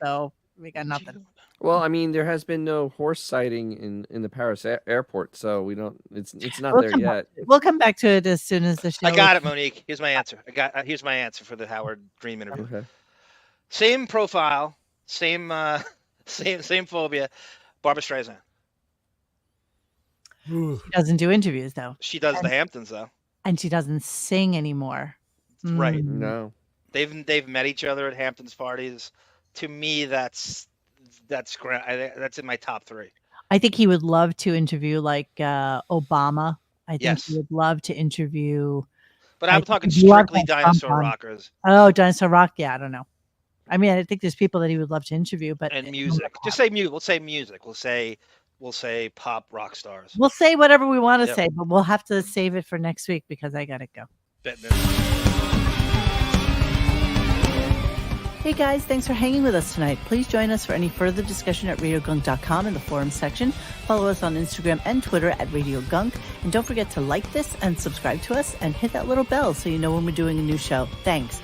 So we got nothing. Well, I mean, there has been no horse sighting in the Paris airport, so we don't. It's not We'll there come yet. We'll come back to it as soon as the show. I got it, Monique. Here's my answer. Here's my answer for the Howard Dream interview. Okay. Same profile, same phobia. Barbara Streisand. Ooh. She doesn't do interviews though, She does the Hamptons though. and she doesn't sing anymore. Right. No. They've met each other at Hamptons parties. To me, that's in my top 3. I think he would love to interview like Obama. I think Yes. he would love to interview. But I'm I talking think he'd love strictly to have dinosaur Trump on. rockers Oh, Dinosaur Rock. Yeah, I don't know. I mean, I think there's people that he would love to interview, but and music. Just say music. We'll say music. We'll say pop rock stars. we'll say whatever we want to Yep. say, but we'll have to save it for next week because I gotta go. Hey guys, thanks for hanging with us tonight. Please join us for any further discussion at RadioGunk.com in the forum section. Follow us on Instagram and Twitter at RadioGunk. And don't forget to like this and subscribe to us and hit that little bell so you know when we're doing a new show. Thanks.